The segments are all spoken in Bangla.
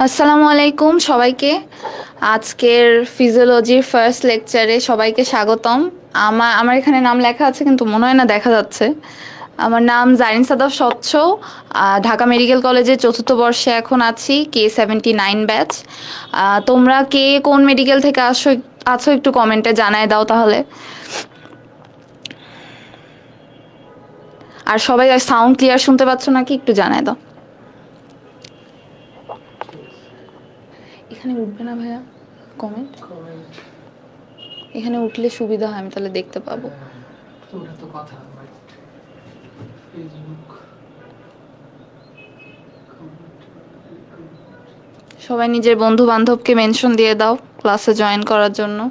আসসালামু আলাইকুম সবাইকে। আজকের ফিজিওলজির ফার্স্ট লেকচারে সবাইকে স্বাগতম। আমার এখানে নাম লেখা আছে কিন্তু মনে হয় না দেখা যাচ্ছে। আমার নাম জারিন সাদাফ স্বচ্ছ। ঢাকা মেডিকেল কলেজের চতুর্থ বর্ষে এখন আছি, K79 ব্যাচ। তোমরা কে কোন মেডিকেল থেকে আছো একটু কমেন্টে জানায় দাও তাহলে। আর সবাই সাউন্ড ক্লিয়ার শুনতে পাচ্ছ নাকি একটু জানায় দাও। এখানে উঠবে না ভাইয়া কমেন্ট? এখানে উঠলে সুবিধা হয়, আমি তাহলে দেখতে পাবো। সবাই নিজের বন্ধু বান্ধবকে মেনশন দিয়ে দাও ক্লাসে জয়েন করার জন্য।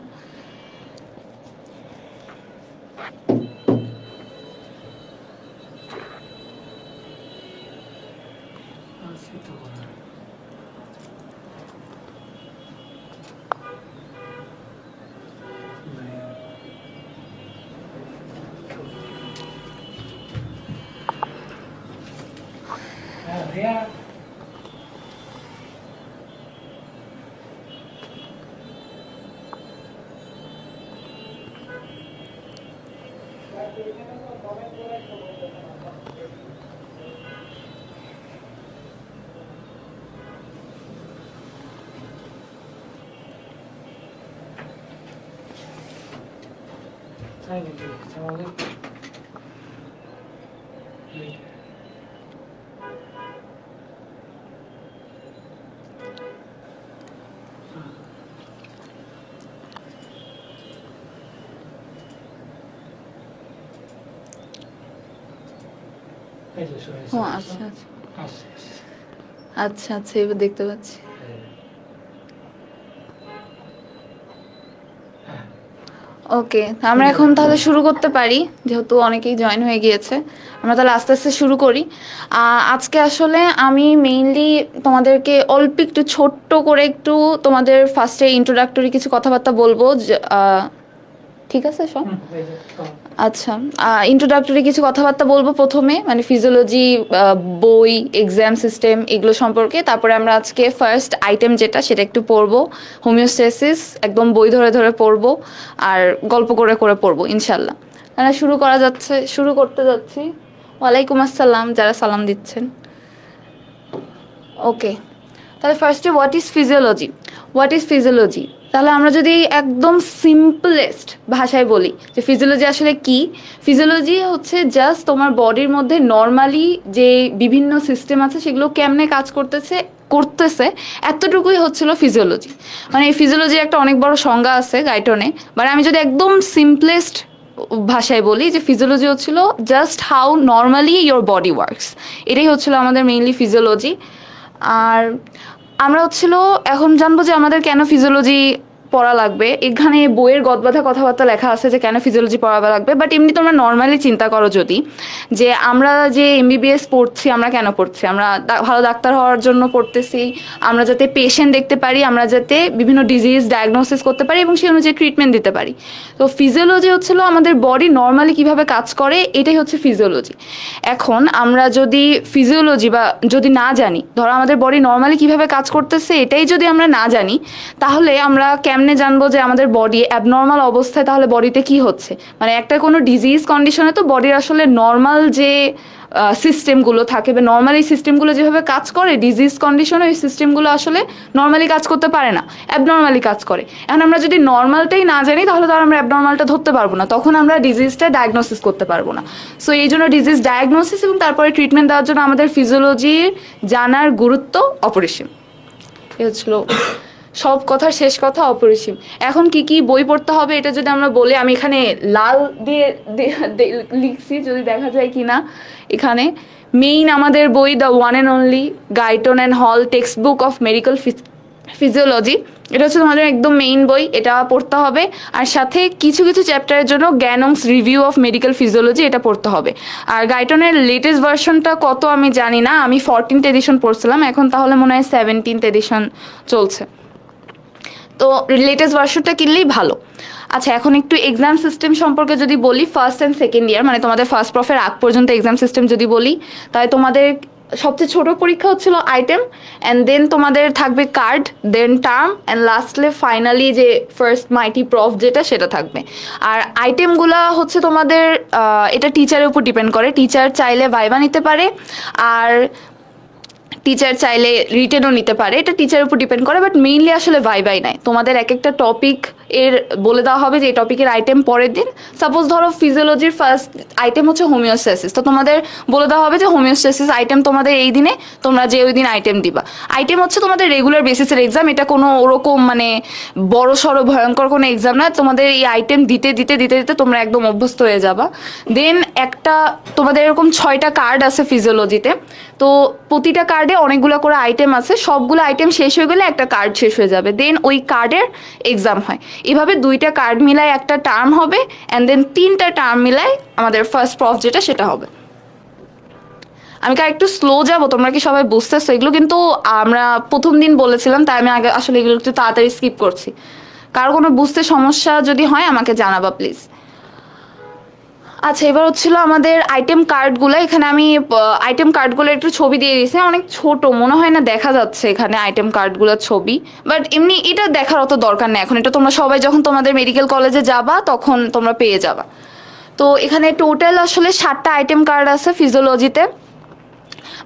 ও আচ্ছা আচ্ছা আচ্ছা, এবার দেখতে পাচ্ছি। ওকে, আমরা এখন তাহলে শুরু করতে পারি, যেহেতু অনেকেই জয়েন হয়ে গিয়েছে। আমরা তাহলে আস্তে আস্তে শুরু করি। আজকে আসলে আমি মেইনলি তোমাদেরকে অল্প একটু ছোট্ট করে একটু তোমাদের ফার্স্টে ইন্ট্রোডাক্টরি কিছু কথাবার্তা বলবো। ঠিক আছে সব? আচ্ছা, ইন্ট্রোডাক্টরি কিছু কথাবার্তা বলবো প্রথমে, মানে ফিজিওলজি বই, এক্সাম সিস্টেম এগুলো সম্পর্কে। তারপরে আমরা আজকে ফার্স্ট আইটেম যেটা সেটা একটু পড়বো, হোমিওস্ট্যাসিস, একদম বই ধরে ধরে পড়বো আর গল্প করে করে পড়বো ইনশাল্লাহ। শুরু করতে যাচ্ছি। ওয়ালাইকুম আসসালাম যারা সালাম দিচ্ছেন। ওকে, তাহলে ফার্স্টে হোয়াট ইজ ফিজিওলজি। তাহলে আমরা যদি একদম সিম্পলেস্ট ভাষায় বলি যে ফিজিওলজি আসলে কি, ফিজিওলজি হচ্ছে জাস্ট তোমার বডির মধ্যে নর্মালি যে বিভিন্ন সিস্টেম আছে সেগুলো কেমনে কাজ করতেছে এতটুকুই হচ্ছিল ফিজিওলজি। মানে এই ফিজিওলজির একটা অনেক বড় সংজ্ঞা আছে গাইটনে, মানে আমি যদি একদম সিম্পলেস্ট ভাষায় বলি যে ফিজিওলজি হচ্ছিল just how normally your body works, এটাই হচ্ছিল আমাদের মেইনলি ফিজিওলজি। আর আমরা এখন জানবো যে আমাদের কেন ফিজিওলজি পড়া লাগবে। এখানে বইয়ের গদবাঁধা কথাবার্তা লেখা আছে যে কেন ফিজিওলজি পড়া লাগবে, বাট এমনি তোমরা নর্মালি চিন্তা করো যদি, যে আমরা যে MBBS পড়ছি আমরা কেন পড়ছি? আমরা ভালো ডাক্তার হওয়ার জন্য পড়তেছি, আমরা যাতে পেশেন্ট দেখতে পারি, আমরা যাতে বিভিন্ন ডিজিজ ডায়াগনোসিস করতে পারি এবং সেই অনুযায়ী ট্রিটমেন্ট দিতে পারি। তো ফিজিওলজি হচ্ছিল আমাদের বডি নর্মালি কিভাবে কাজ করে, এটাই হচ্ছে ফিজিওলজি। এখন আমরা যদি ফিজিওলজি বা যদি না জানি, ধরো আমাদের বডি নর্মালি কিভাবে কাজ করতেছে এটাই যদি আমরা না জানি, তাহলে আমরা কেমনে জানবো যে আমাদের বডি অ্যাবনর্মাল অবস্থায় তাহলে বডিতে কি হচ্ছে। মানে একটা কোনো ডিজিজ কন্ডিশনে তো বডির আসলে নর্মাল যে সিস্টেমগুলো থাকে বা নর্মালি সিস্টেমগুলো যেভাবে কাজ করে, ডিজিজ কন্ডিশনে ওই সিস্টেমগুলো আসলে নর্মালি কাজ করতে পারে না, অ্যাবনর্মালি কাজ করে। এখন আমরা যদি নর্মালটাই না জানি তাহলে তো আমরা অ্যাবনর্মালটা ধরতে পারবো না, তখন আমরা ডিজিজটা ডায়াগনোসিস করতে পারবো না। সো এই জন্য ডিজিজ ডায়াগনোসিস এবং তারপরে ট্রিটমেন্ট দেওয়ার জন্য আমাদের ফিজিওলজির জানার গুরুত্ব অপরিসীম। এ হচ্ছিল সব কথার শেষ কথা, অপরিসীম। এখন কি কি বই পড়তে হবে এটা যদি আমরা বলি, আমি এখানে লাল দিয়ে লিখছি, যদি দেখা যায় কি না। এখানে মেইন আমাদের বই the one and only Guyton and হল textbook of medical physiology, এটা হচ্ছে তোমাদের একদম মেইন বই, এটা পড়তে হবে। আর সাথে কিছু কিছু চ্যাপ্টারের জন্য গ্যানংস রিভিউ অফ মেডিকেল ফিজিওলজি এটা পড়তে হবে। আর গাইটনের লেটেস্ট ভার্সনটা কত আমি জানি না, আমি 14th এডিশন পড়ছিলাম, এখন তাহলে মনে হয় 17th এডিশন চলছে, তো লেটেস্ট ভার্সনটা কিনলেই ভালো। আচ্ছা, এখন একটু এক্সাম সিস্টেম সম্পর্কে যদি বলি, ফার্স্ট অ্যান্ড সেকেন্ড ইয়ার মানে তোমাদের ফার্স্ট প্রফের আগ পর্যন্ত এক্সাম সিস্টেম যদি বলি, তাহলে তোমাদের সবচেয়ে ছোট পরীক্ষা হচ্ছিল আইটেম, অ্যান্ড দেন তোমাদের থাকবে card, then term, and lastly finally যে ফার্স্ট মাইটি প্রফ যেটা সেটা থাকবে। আর আইটেমগুলা হচ্ছে তোমাদের এটা টিচারের উপর ডিপেন্ড করে, টিচার চাইলে ভাইবা নিতে পারে আর টিচার চাইলে রিটেনও নিতে পারে, এটা টিচারের উপর ডিপেন্ড করে, বাট মেইনলি আসলে ভাইভাই নাই, তোমাদের এক একটা টপিক এর বলে দেওয়া হবে যে এই টপিকের আইটেম পরের দিন। সাপোজ ধরো ফিজিওলজির ফার্স্ট আইটেম হচ্ছে হোমিওস্ট্যাসিস, তো তোমাদের বলে দেওয়া হবে যে হোমিওস্ট্যাসিস আইটেম তোমাদের এই দিনে, তোমরা যে ওই দিন আইটেম দিবা। আইটেম হচ্ছে তোমাদের রেগুলার বেসিসের এক্সাম, এটা কোনো ওরকম মানে বড় সড়ো ভয়ঙ্কর কোনো এক্সাম না, তোমাদের এই আইটেম দিতে দিতে দিতে দিতে তোমরা একদম অভ্যস্ত হয়ে যাবা। দেন একটা তোমাদের এরকম 6টা কার্ড আছে ফিজিওলজিতে, তো প্রতিটা কার্ডে অনেকগুলো করে আইটেম আছে, সবগুলো আইটেম শেষ হয়ে গেলে একটা কার্ড শেষ হয়ে যাবে, দেন ওই কার্ডের এক্সাম হয়। এভাবে 2টা কার্ড মিলায় একটা টার্ম হবে, অ্যান্ড দেন 3টা টার্ম মিলায় আমাদের ফার্স্ট প্রফ যেটা সেটা হবে। আমি একটু স্লো যাবো, তোমরা কি সবাই বুঝতেছো? এগুলো কিন্তু আমরা প্রথম দিন বলেছিলাম, তাই আমি আগে আসলে এগুলো একটু তাড়াতাড়ি স্কিপ করছি। কারো কোনো বুঝতে সমস্যা যদি হয় আমাকে জানাবা প্লিজ। আচ্ছা, এবার হচ্ছিল আমাদের আইটেম কার্ডগুলো। এখানে আমি আইটেম কার্ডগুলো একটু ছবি দিয়ে দিয়েছি, অনেক ছোট মনে হয় না দেখা যাচ্ছে এখানে আইটেম কার্ডগুলোর ছবি, বাট এমনি এটা দেখার অত দরকার নেই এখন, এটা তোমরা সবাই যখন তোমাদের মেডিকেল কলেজে যাবা তখন তোমরা পেয়ে যাবা। তো এখানে টোটাল আসলে 7টা আইটেম কার্ড আছে ফিজিওলজিতে,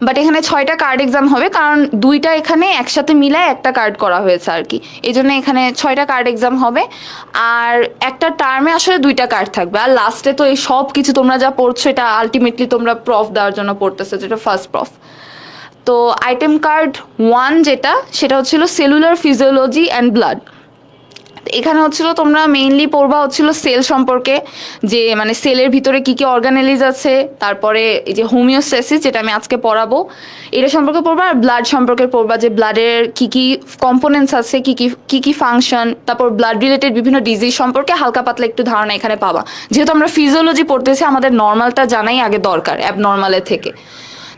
বাট এখানে 6টা কার্ড এক্সাম হবে, কারণ 2টা এখানে একসাথে মিলায় একটা কার্ড করা হয়েছে আর কি, এই জন্য এখানে 6টা কার্ড এক্সাম হবে। আর একটা টার্মে আসলে 2টা কার্ড থাকবে, আর লাস্টে তো এই সব কিছু তোমরা যা পড়ছো এটা আলটিমেটলি তোমরা প্রফ দেওয়ার জন্য পড়তেছো, যেটা ফার্স্ট প্রফ। তো আইটেম কার্ড 1 যেটা, সেটা হচ্ছিল সেলুলার ফিজিওলজি অ্যান্ড ব্লাড। এখানে হচ্ছিল তোমরা মেইনলি পড়বা হচ্ছিল সেল সম্পর্কে, যে মানে সেলের ভিতরে কি কি অর্গানেলিজ আছে, তারপরে এই যে হোমিওস্ট্যাসিস যেটা আমি আজকে পড়াবো এটা সম্পর্কে পড়বা, আর ব্লাড সম্পর্কে পড়বা যে ব্লাডের কি কি কম্পোনেন্টস আছে, কি কি ফাংশন, তারপর ব্লাড রিলেটেড বিভিন্ন ডিজিজ সম্পর্কে হালকা পাতলা একটু ধারণা এখানে পাবা। যেহেতু আমরা ফিজিওলজি পড়তেছি আমাদের নর্মালটা জানাই আগে দরকার অ্যাবনর্মালের থেকে।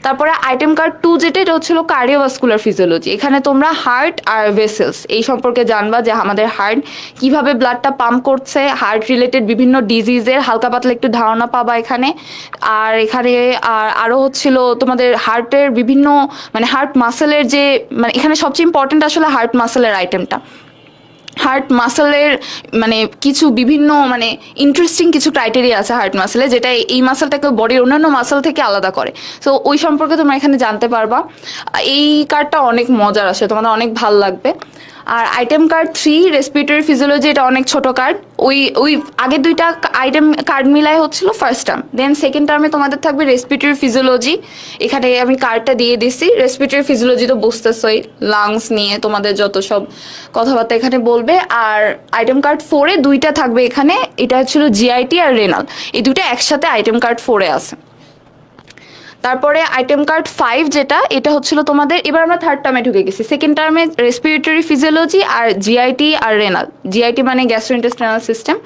তারপরে আইটেম কার্ড 2 যেটা, এটা হচ্ছিল কার্ডিওভাস্কুলার ফিজিওলজি। এখানে তোমরা হার্ট আর ভেসেলস এই সম্পর্কে জানবা, যে আমাদের হার্ট কিভাবে ব্লাডটা পাম্প করছে, হার্ট রিলেটেড বিভিন্ন ডিজিজের হালকা পাতলা একটু ধারণা পাবা এখানে। আর এখানে আরও হচ্ছিল তোমাদের হার্টের বিভিন্ন মানে হার্ট মাসেলের যে মানে এখানে সবচেয়ে ইম্পর্টেন্ট আসলে হার্ট মাসেলের আইটেমটা। হার্ট মাসেলের মানে কিছু বিভিন্ন মানে ইন্টারেস্টিং কিছু ক্রাইটেরিয়া আছে হার্ট মাসেলে, যেটা এই মাসেলটাকে বডির অন্যান্য মাসেল থেকে আলাদা করে। সো ওই সম্পর্কে তোমরা এখানে জানতে পারবা। এই কার্ডটা অনেক মজার আসে, তোমাদের অনেক ভালো লাগবে। আর আইটেম কার্ড 3 রেসপিরেটরি ফিজিওলজি, এটা অনেক ছোট কার্ড, ওই আগের 2টা আইটেম কার্ড মিলাই হচ্ছিল ফার্স্ট টার্ম, দেন সেকেন্ড টার্মে তোমাদের থাকবে রেসপিরেটরি ফিজিওলজি। এখানে আমি কার্ডটা দিয়ে দিছি, রেসপিরেটরি ফিজিওলজি তো বুঝতেছই, লাংস নিয়ে তোমাদের যত সব কথাবার্তা এখানে বলবে। আর আইটেম কার্ড 4-এ 2টা থাকবে এখানে, এটা হচ্ছিল জিআইটি আর রেনাল, এই 2টা একসাথে আইটেম কার্ড 4-এ আছে। তারপরে আইটেম কার্ড 5 যেটা, এটা হচ্ছিল তোমাদের, এবার আমরা থার্ড টার্মে ঢুকে গেছি। সেকেন্ড টার্মে রেসপিরেটরি ফিজিওলজি আর জিআইটি আর রেনাল, জিআইটি মানে গ্যাস্ট্রোইন্টেস্টাইনাল সিস্টেম।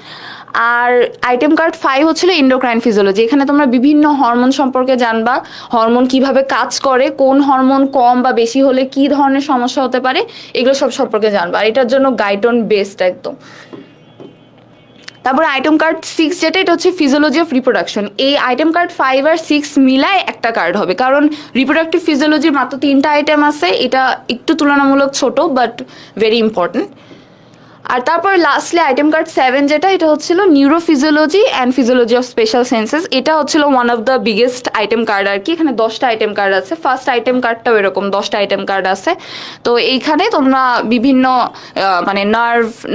আর আইটেম কার্ড 5 হচ্ছিল এন্ডোক্রাইন ফিজিওলজি। এখানে তোমরা বিভিন্ন হরমোন সম্পর্কে জানবা, হরমোন কিভাবে কাজ করে, কোন হরমোন কম বা বেশি হলে কি ধরনের সমস্যা হতে পারে, এগুলো সব সম্পর্কে জানবা। আর এটার জন্য গাইডন বেস্ট একদম। তারপরে আইটেম কার্ড 6 যেটা, এটা হচ্ছে ফিজিওলজি অফ রিপ্রোডাকশন। এই আইটেম কার্ড 5 আর 6 মিলায় একটা কার্ড হবে, কারণ রিপ্রোডাক্টিভ ফিজিওলজির মাত্র 3টা আইটেম আছে, এটা একটু তুলনামূলক ছোট বাট ভেরি ইম্পর্টেন্ট। আর তারপর লাস্টলি আইটেম কার্ড 7 যেটা, এটা হচ্ছিল neurophysiology and physiology of special senses. এটা হচ্ছিল one of the biggest item card আর কি, এখানে 10টা আইটেম কার্ড আছে। ফার্স্ট আইটেম কার্ডটাও এরকম 10টা আইটেম কার্ড আছে। তো এইখানে তোমরা বিভিন্ন মানে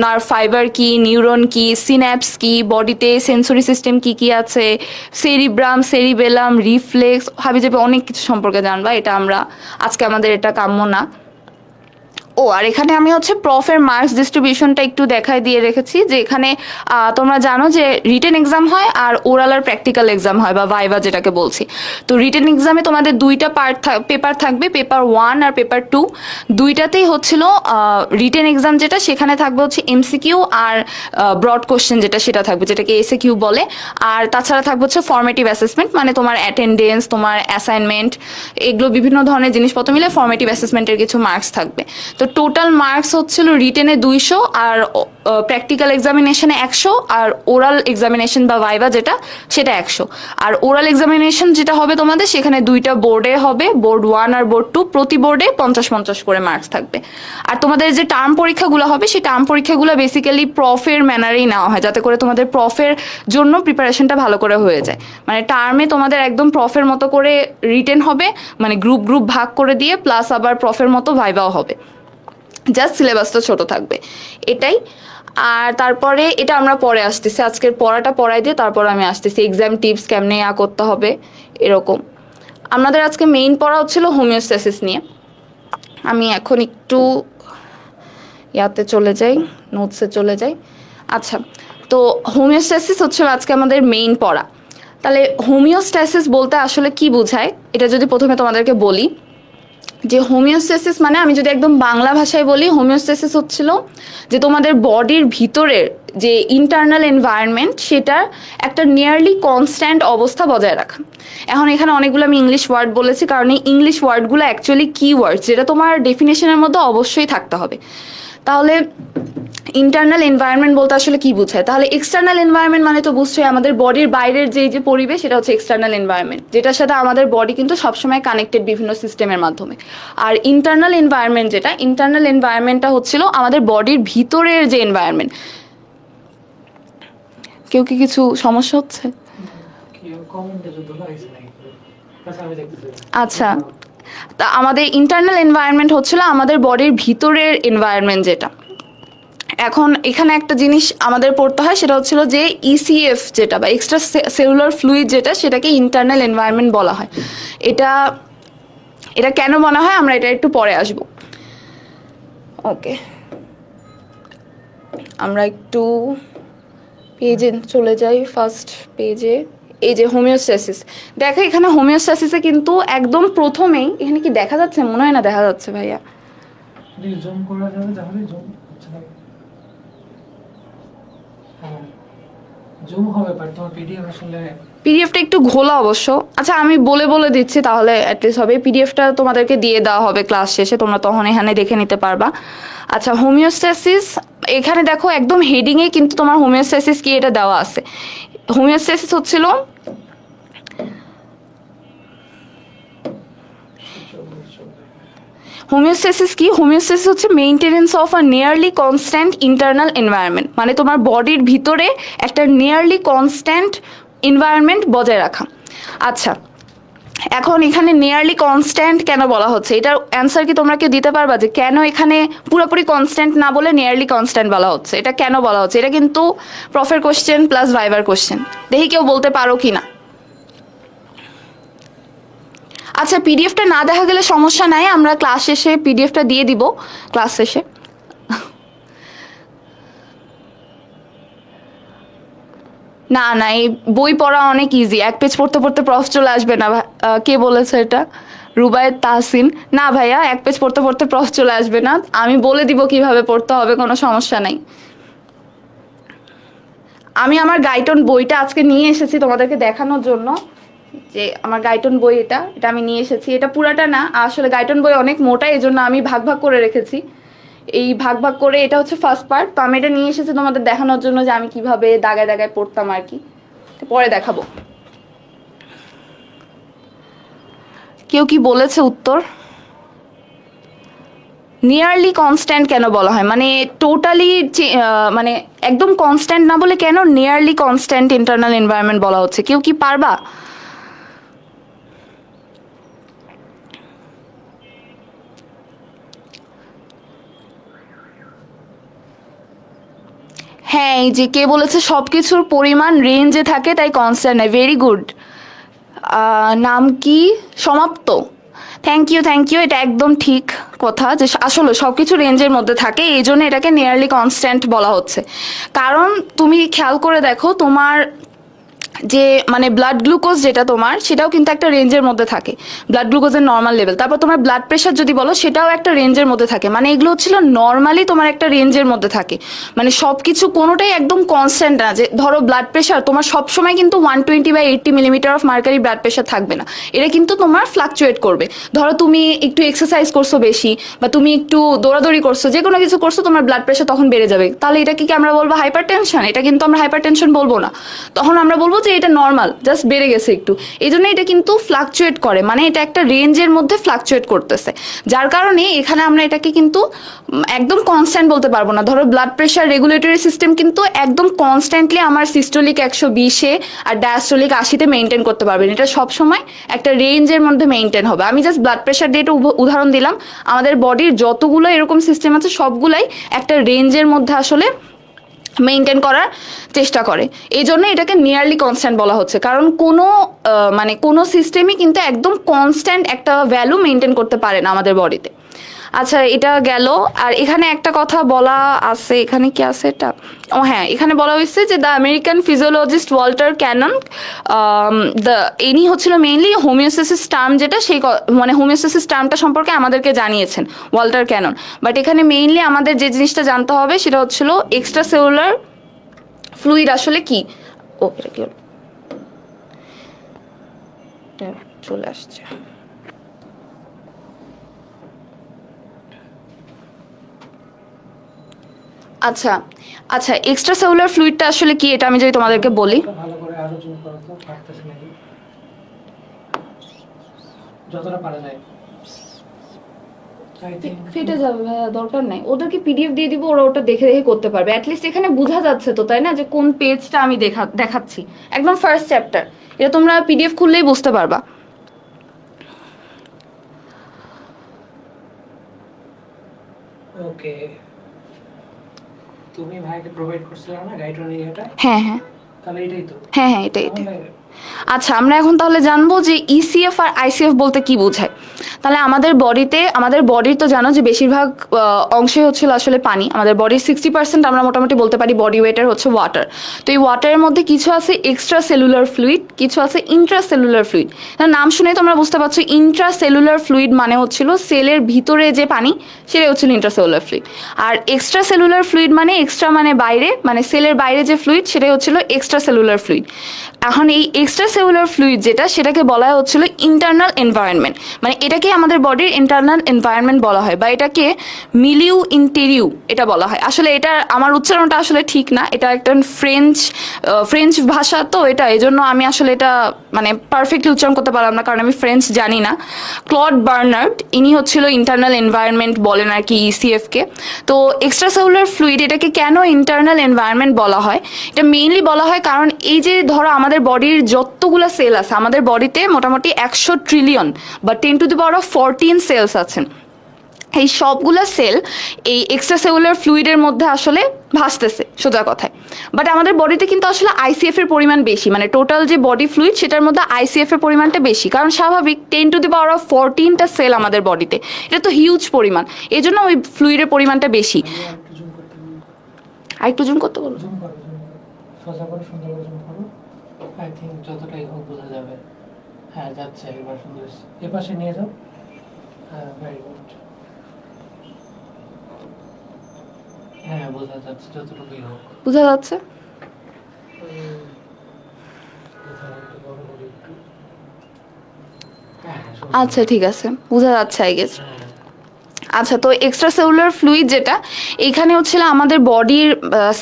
নার্ভ ফাইবার কি, নিউরন কি, সিন্যাপস কি, বডিতে সেন্সরি সিস্টেম কি কি আছে, সেরিব্রাম, সেরিবেলাম, রিফ্লেক্স, হাবিজাবি অনেক কিছু সম্পর্কে জানবা। এটা আমরা আজকে আমাদের এটা কাম্য না। ও আর এখানে আমি হচ্ছে প্রফের মার্কস ডিস্ট্রিবিউশনটা একটু দেখাই দিয়ে রেখেছি, যে এখানে তোমরা জানো যে রিটেন এক্সাম হয় আর ওরাল আর প্র্যাকটিক্যাল এক্সাম হয় বা ভাইভা যেটাকে বলছি। তো রিটেন এক্সামে তোমাদের 2টা পেপার থাকবে, পেপার 1 আর পেপার 2। 2টাতেই হচ্ছিল রিটেন এক্সাম যেটা, সেখানে থাকবে হচ্ছে এমসিকিউ আর ব্রড কোশ্চেন যেটা, সেটা থাকবে যেটাকে এসএকিউ বলে। আর তাছাড়া থাকবে হচ্ছে ফর্মেটিভ অ্যাসেসমেন্ট, মানে তোমার অ্যাটেন্ডেন্স, তোমার অ্যাসাইনমেন্ট, এগুলো বিভিন্ন ধরনের জিনিসপত্র মিলে ফর্মেটিভ অ্যাসেসমেন্টের কিছু মার্কস থাকবে। তো তো টোটাল মার্কস হচ্ছিল রিটেনে 200 আর প্র্যাকটিক্যাল এক্সামিনেশনে 100 আর ওরাল এক্সামিনেশন বা ভাইভা যেটা সেটা 100। আর ওরাল এক্সামিনেশন যেটা হবে তোমাদের সেখানে দুইটা বোর্ডে হবে, বোর্ড 1 আর বোর্ড 2, প্রতি বোর্ডে 50-50 করে মার্কস থাকবে। আর তোমাদের যে টার্ম পরীক্ষাগুলো হবে সেই টার্ম পরীক্ষাগুলো বেসিক্যালি প্রফের ম্যানারেই নেওয়া হয়, যাতে করে তোমাদের প্রফের জন্য প্রিপারেশনটা ভালো করে হয়ে যায়। মানে টার্মে তোমাদের একদম প্রফের মতো করে রিটেন হবে, মানে গ্রুপ গ্রুপ ভাগ করে দিয়ে, প্লাস আবার প্রফের মতো ভাইভাও হবে, জাস্ট সিলেবাসটা ছোট থাকবে এটাই। আর তারপরে এটা আমরা পরে আসতেছি, আজকের পড়াটা পড়াই দিয়ে তারপর আমি আসতেছি এক্সাম টিপস কেমনে করতে হবে এরকম। আমাদের আজকে মেইন পড়া হচ্ছিল হোমিওস্ট্যাসিস নিয়ে। আমি এখন একটু ইয়াতে চলে যাই, নোটসে চলে যাই। আচ্ছা, তো হোমিওস্ট্যাসিস হচ্ছে আজকে আমাদের মেইন পড়া। তাহলে হোমিওস্ট্যাসিস বলতে আসলে কি বোঝায় এটা যদি প্রথমে তোমাদেরকে বলি, যে হোমিওস্ট্যাসিস মানে আমি যদি একদম বাংলা ভাষায় বলি, হোমিওস্ট্যাসিস হচ্ছিল যে তোমাদের বডির ভিতরের যে ইন্টারনাল এনভায়রনমেন্ট সেটার একটা নিয়ারলি কনস্ট্যান্ট অবস্থা বজায় রাখা। এখন এখানে অনেকগুলো আমি ইংলিশ ওয়ার্ড বলেছি, কারণ এই ইংলিশ ওয়ার্ডগুলো অ্যাকচুয়ালি কি ওয়ার্ড যেটা তোমার ডেফিনেশনের মধ্যে অবশ্যই থাকতে হবে। তাহলে ইন্টারনাল এনভায়রনমেন্ট বলতে আসলে কি বোঝায়? তাহলে এক্সটার্নাল এনভায়রনমেন্ট মানে তো বুঝছোই আমাদের বডির বাইরের যে পরিবেশ সেটা হচ্ছে এক্সটার্নাল এনভায়রনমেন্ট, যেটার সাথে আমাদের বডি কিন্তু সবসময় কানেক্টেড বিভিন্ন সিস্টেমের মাধ্যমে। আর ইন্টারনাল এনভায়রনমেন্ট যেটা, ইন্টারনাল এনভায়রনমেন্টটা হচ্ছিল আমাদের বডির ভিতরের যে এনভায়রনমেন্ট। কেউ কি কিছু সমস্যা হচ্ছে? আচ্ছা, তা আমাদের ইন্টারনাল এনভায়রনমেন্ট হচ্ছিল আমাদের বডির ভিতরের এনভায়রনমেন্ট যেটা। এখন এখানে একটা জিনিস আমাদের পড়তে হয়, সেটা হচ্ছিল যে ইসিএফ যেটা বা এক্সট্রা সেলুলার ফ্লুইড যেটা, সেটাকে ইন্টারনাল এনভায়রনমেন্ট বলা হয়। এটা কেন বলা হয় আমরা এটা একটু পরে আসব। ওকে, আমরা একটু পেজে চলে যাই, ফার্স্ট পেজে। এই যে হোমিওস্ট্যাসিস, দেখো এখানে হোমিওস্ট্যাসিসে কিন্তু একদম প্রথমেই, এখানে কি দেখা যাচ্ছে? মনে হয় না দেখা যাচ্ছে ভাইয়া। জুম করা যাবে, তাহলে জুম হচ্ছে না, জুম হবে, বাট তোমার পিডিএফ আসলে পিডিএফটা একটু ঘোলা অবশ্য। আচ্ছা, আমি বলে দিচ্ছি তাহলে অ্যাটলিস্ট হবে। পিডিএফটা তোমাদেরকে দিয়ে দেওয়া হবে ক্লাস শেষে, তোমরা তখন এখানে দেখে নিতে পারবা। আচ্ছা, হোমিওস্ট্যাসিস এখানে দেখো একদম হেডিংয়ে কিন্তু তোমার হোমিওস্ট্যাসিস কি এটা দেওয়া আছে। হোমিওস্ট্যাসিস হচ্ছিল হোমিওস্ট্যাসিস কি? হোমিওস্ট্যাসিস হচ্ছে maintenance of a nearly constant internal environment, মানে তোমার বডির ভিতরে একটা নিয়ারলি কনস্ট্যান্ট এনভায়রনমেন্ট বজায় রাখা। আচ্ছা, এখন এখানে নিয়ারলি কনস্ট্যান্ট কেন বলা হচ্ছে, এটার অ্যান্সার কি তোমরা কেউ দিতে পারবা যে কেন এখানে পুরোপুরি কনস্ট্যান্ট না বলে নিয়ারলি কনস্ট্যান্ট বলা হচ্ছে? এটা কেন বলা হচ্ছে? এটা কিন্তু প্রফের কোশ্চেন প্লাস ভাইবার কোশ্চেন, দেখি কেউ বলতে পারো কি না। আচ্ছা, পিডিএফটা না দেখা গেলে সমস্যা নাই, আমরা ক্লাস শেষে পিডিএফটা দিয়ে দিব ক্লাস শেষে। না না, এই বই পড়া অনেক ইজি, এক পেজ পড়তে পড়তে প্রফ চলে আসবে না। কে বলেছে এটা? রুবায়েত তাহসিন। না ভাইয়া, এক পেজ পড়তে পড়তে প্রফ চলে আসবে না, আমি বলে দিব কিভাবে পড়তে হবে, কোনো সমস্যা নাই। আমি আমার গাইটন বইটা আজকে নিয়ে এসেছি তোমাদেরকে দেখানোর জন্য, যে আমার গাইটন বই এটা আমি নিয়ে এসেছি। এটা পুরাটা না, আসলে গাইটন বই অনেক মোটা, এই জন্য আমি ভাগ ভাগ করে রেখেছি। এই ভাগ ভাগ করে এটা হচ্ছে ফার্স্ট পার্ট। তো আমি এটা নিয়ে এসেছি তোমাদের দেখানোর জন্য যে আমি কিভাবে দাগায় দাগায় পড়তাম আর কি, পরে দেখাবো। কেউ কি বলেছে উত্তর? নিয়ারলি কনস্ট্যান্ট কেন বলা হয়, মানে টোটালি মানে একদম কনস্ট্যান্ট না বলে কেন নিয়ারলি কনস্ট্যান্ট ইন্টারনাল এনভায়রনমেন্ট বলা হচ্ছে? কেউ কি পারবা? হ্যাঁ, এই যে কে বলেছে সবকিছুর পরিমাণ রেঞ্জে থাকে তাই কনস্ট্যান্ট নয়। Very good. নাম কি? সমাপ্ত। থ্যাংক ইউ, এটা একদম ঠিক কথা যে আসলে সবকিছু রেঞ্জের মধ্যে থাকে, এই জন্য এটাকে নিয়ারলি কনস্ট্যান্ট বলা হচ্ছে। কারণ তুমি খেয়াল করে দেখো, তোমার যে মানে ব্লাড গ্লুকোজ যেটা তোমার সেটাও কিন্তু একটা রেঞ্জের মধ্যে থাকে, ব্লাড গ্লুকোজের নর্মাল লেভেল। তারপর তোমার ব্লাড প্রেশার যদি বলো সেটাও একটা রেঞ্জের মধ্যে থাকে, মানে এগুলো হচ্ছিল নর্মালি তোমার একটা রেঞ্জের মধ্যে থাকে, মানে সবকিছু কোনোটাই একদম কনস্ট্যান্ট না। যে ধরো ব্লাড প্রেশার তোমার সবসময় কিন্তু 120/80 millimetre of mercury blood pressure থাকবে না, এটা কিন্তু তোমার ফ্লাকচুয়েট করবে। ধরো তুমি একটু এক্সারসাইজ করছো বেশি বা তুমি একটু দৌড়াদৌড়ি করছো, যে কোনো কিছু করছো, তোমার ব্লাড প্রেশার তখন বেড়ে যাবে, তাহলে এটা কি আমরা বলবো হাইপার টেনশন? এটা কিন্তু আমরা হাইপার টেনশন বলবো না, তখন আমরা বলবো যে এটা নর্মাল, জাস্ট বেড়ে গেছে একটু। এই জন্য এটা কিন্তু ফ্লাকচুয়েট করে, মানে এটা একটা রেঞ্জের মধ্যে ফ্লাকচুয়েট করতেছে, যার কারণে এখানে আমরা এটাকে কিন্তু একদম কনস্ট্যান্ট বলতে পারবো না। ধরো ব্লাড প্রেশার রেগুলেটরি সিস্টেম কিন্তু একদম কনস্ট্যান্টলি আমার সিস্টোলিক 120-এ আর ডায়াস্টোলিক 80-তে মেনটেন করতে পারবেন, এটা সবসময় একটা রেঞ্জের মধ্যে মেনটেন হবে। আমি জাস্ট ব্লাড প্রেশার দিয়ে একটা উদাহরণ দিলাম, আমাদের বডির যতগুলো এরকম সিস্টেম আছে সবগুলাই একটা রেঞ্জের মধ্যে আসলে মেনটেন করার চেষ্টা করে, এই জন্য এটাকে নিয়ারলি কনস্ট্যান্ট বলা হচ্ছে, কারণ কোনো মানে কোনো সিস্টেমই কিন্তু একদম কনস্ট্যান্ট একটা ভ্যালু মেনটেন করতে পারে না আমাদের বডিতে। আচ্ছা, এটা গেল। আর এখানে একটা কথা বলা আছে, এখানে কি আছে এটা, ও হ্যাঁ, এখানে বলা হয়েছে যে the American physiologist Walter Cannon, ইনি হচ্ছিল মেইনলি হোমিওস্ট্যাসিস টার্ম, যেটা সেই মানে হোমিওস্ট্যাসিস টার্মটা সম্পর্কে আমাদেরকে জানিয়েছেন ওয়াল্টার ক্যানন। বাট এখানে মেইনলি আমাদের যে জিনিসটা জানতে হবে সেটা হচ্ছিল এক্সট্রা সেলুলার ফ্লুইড আসলে কি। ও এটা কি হলো, চলে আসছে। আচ্ছা আচ্ছা, এক্সট্রা সেলুলার ফ্লুইডটা আসলে কি এটা আমি যদি তোমাদেরকে বলি। ভালো করে আরো জুম করো তো, পারতেছ নাকি যতটা পারা যায়। ফেটে যাবে ভাইয়া, দরকার নাই, ওদেরকে পিডিএফ দিয়ে দিব, ওরা ওটা দেখে দেখে করতে পারবে। অ্যাটলিস্ট এখানে বোঝা যাচ্ছে তো, তাই না, যে কোন পেজটা আমি দেখাচ্ছি, একদম ফার্স্ট চ্যাপ্টার, এটা তোমরা পিডিএফ খুললেই বুঝতে পারবা। ওকে, তুমি ভাইকে প্রোভাইড করছিলে না গাইডলাইন এটা? হ্যাঁ হ্যাঁ, তাহলে এটাই তো। হ্যাঁ হ্যাঁ, এটাই। আচ্ছা, আমরা এখন তাহলে জানবো যে ইসিএফ আর আইসিএফ বলতে কি বোঝায়। তাহলে আমাদের বডির তো জানো যে বেশিরভাগ অংশে হচ্ছিল আসলে পানি, আমাদের বডির 60% আমরা মোটামুটি বলতে পারি বডি ওয়েটের হচ্ছে ওয়াটার। তো এই ওয়াটারের মধ্যে কিছু আছে এক্সট্রা সেলুলার ফ্লুইড, কিছু আছে ইন্ট্রা সেলুলার ফ্লুইড। নাম শুনে তোমরা বুঝতে পারছো, ইন্ট্রা সেলুলার ফ্লুইড মানে হচ্ছিল সেলের ভিতরে যে পানি, সেটাই হচ্ছিল ইন্ট্রা সেলুলার ফ্লুইড। আর এক্সট্রা সেলুলার ফ্লুইড মানে এক্সট্রা মানে বাইরে, মানে সেলের বাইরে যে ফ্লুইড, সেটাই হচ্ছিল এক্সট্রা সেলুলার ফ্লুইড। এখন এই এক্সট্রা সেলুলার ফ্লুইড যেটা, সেটাকে বলা হচ্ছিল ইন্টারনাল এনভায়রনমেন্ট, মানে এটাকে আমাদের বডির ইন্টারনাল এনভায়রনমেন্ট বলা হয়, বা এটাকে মিলিউ ইন্টেরিউ এটা বলা হয়। আসলে এটা আমার উচ্চারণটা আসলে ঠিক না, এটা একটা ফ্রেঞ্চ ভাষা, তো এটা এই জন্য আমি আসলে এটা মানে পারফেক্টলি উচ্চারণ করতে পারলাম না, কারণ আমি ফ্রেঞ্চ জানি না। ক্লড বার্নার্ড ইনি হচ্ছিল ইন্টারনাল এনভায়রনমেন্ট বলেন আর কি ইসিএফ কে। তো এক্সট্রা সেলুলার ফ্লুইড এটাকে কেন ইন্টারনাল এনভায়রনমেন্ট বলা হয়, এটা মেইনলি বলা হয় কারণ এই যে ধরো আমাদের বডির যতগুলো সেল আছে, আমাদের বডিতে মোটামুটি 100 ট্রিলিয়ন বা 10⁻14 সেলস আছেন, এই সবগুলো সেল এই এক্সট্রা সেলুলার ফ্লুইডের মধ্যে আসলে ভাসতেছে সোজা কথায়। বাট আমাদের বডিতে কিন্তু আসলে আইসিএফ এর পরিমাণ বেশি, মানে টোটাল যে বডি ফ্লুইড সেটার মধ্যে আইসিএফ এর পরিমাণটা বেশি, কারণ স্বাভাবিক 10⁻14টা সেল আমাদের বডিতে, এটা তো হিউজ পরিমাণ, এই জন্য ওই ফ্লুইডের পরিমাণটা বেশি। আর একটু জুম করতে বলো, সোজা করে সুন্দর করে জুম করো, আই থিংক যতটাই হোক বোঝা যাবে। হ্যাঁ যাচ্ছে, এবার সুন্দর, এ পাশে নিয়ে যাও। হ্যাঁ ভেরি গুড, হ্যাঁ বোঝা যাচ্ছে যতটুকুই হোক। বোঝা যাচ্ছে? আচ্ছা ঠিক আছে, বোঝা যাচ্ছে আই গেস। আচ্ছা, তো এক্সট্রা সেলুলার ফ্লুইড যেটা, এইখানে হচ্ছিল আমাদের বডির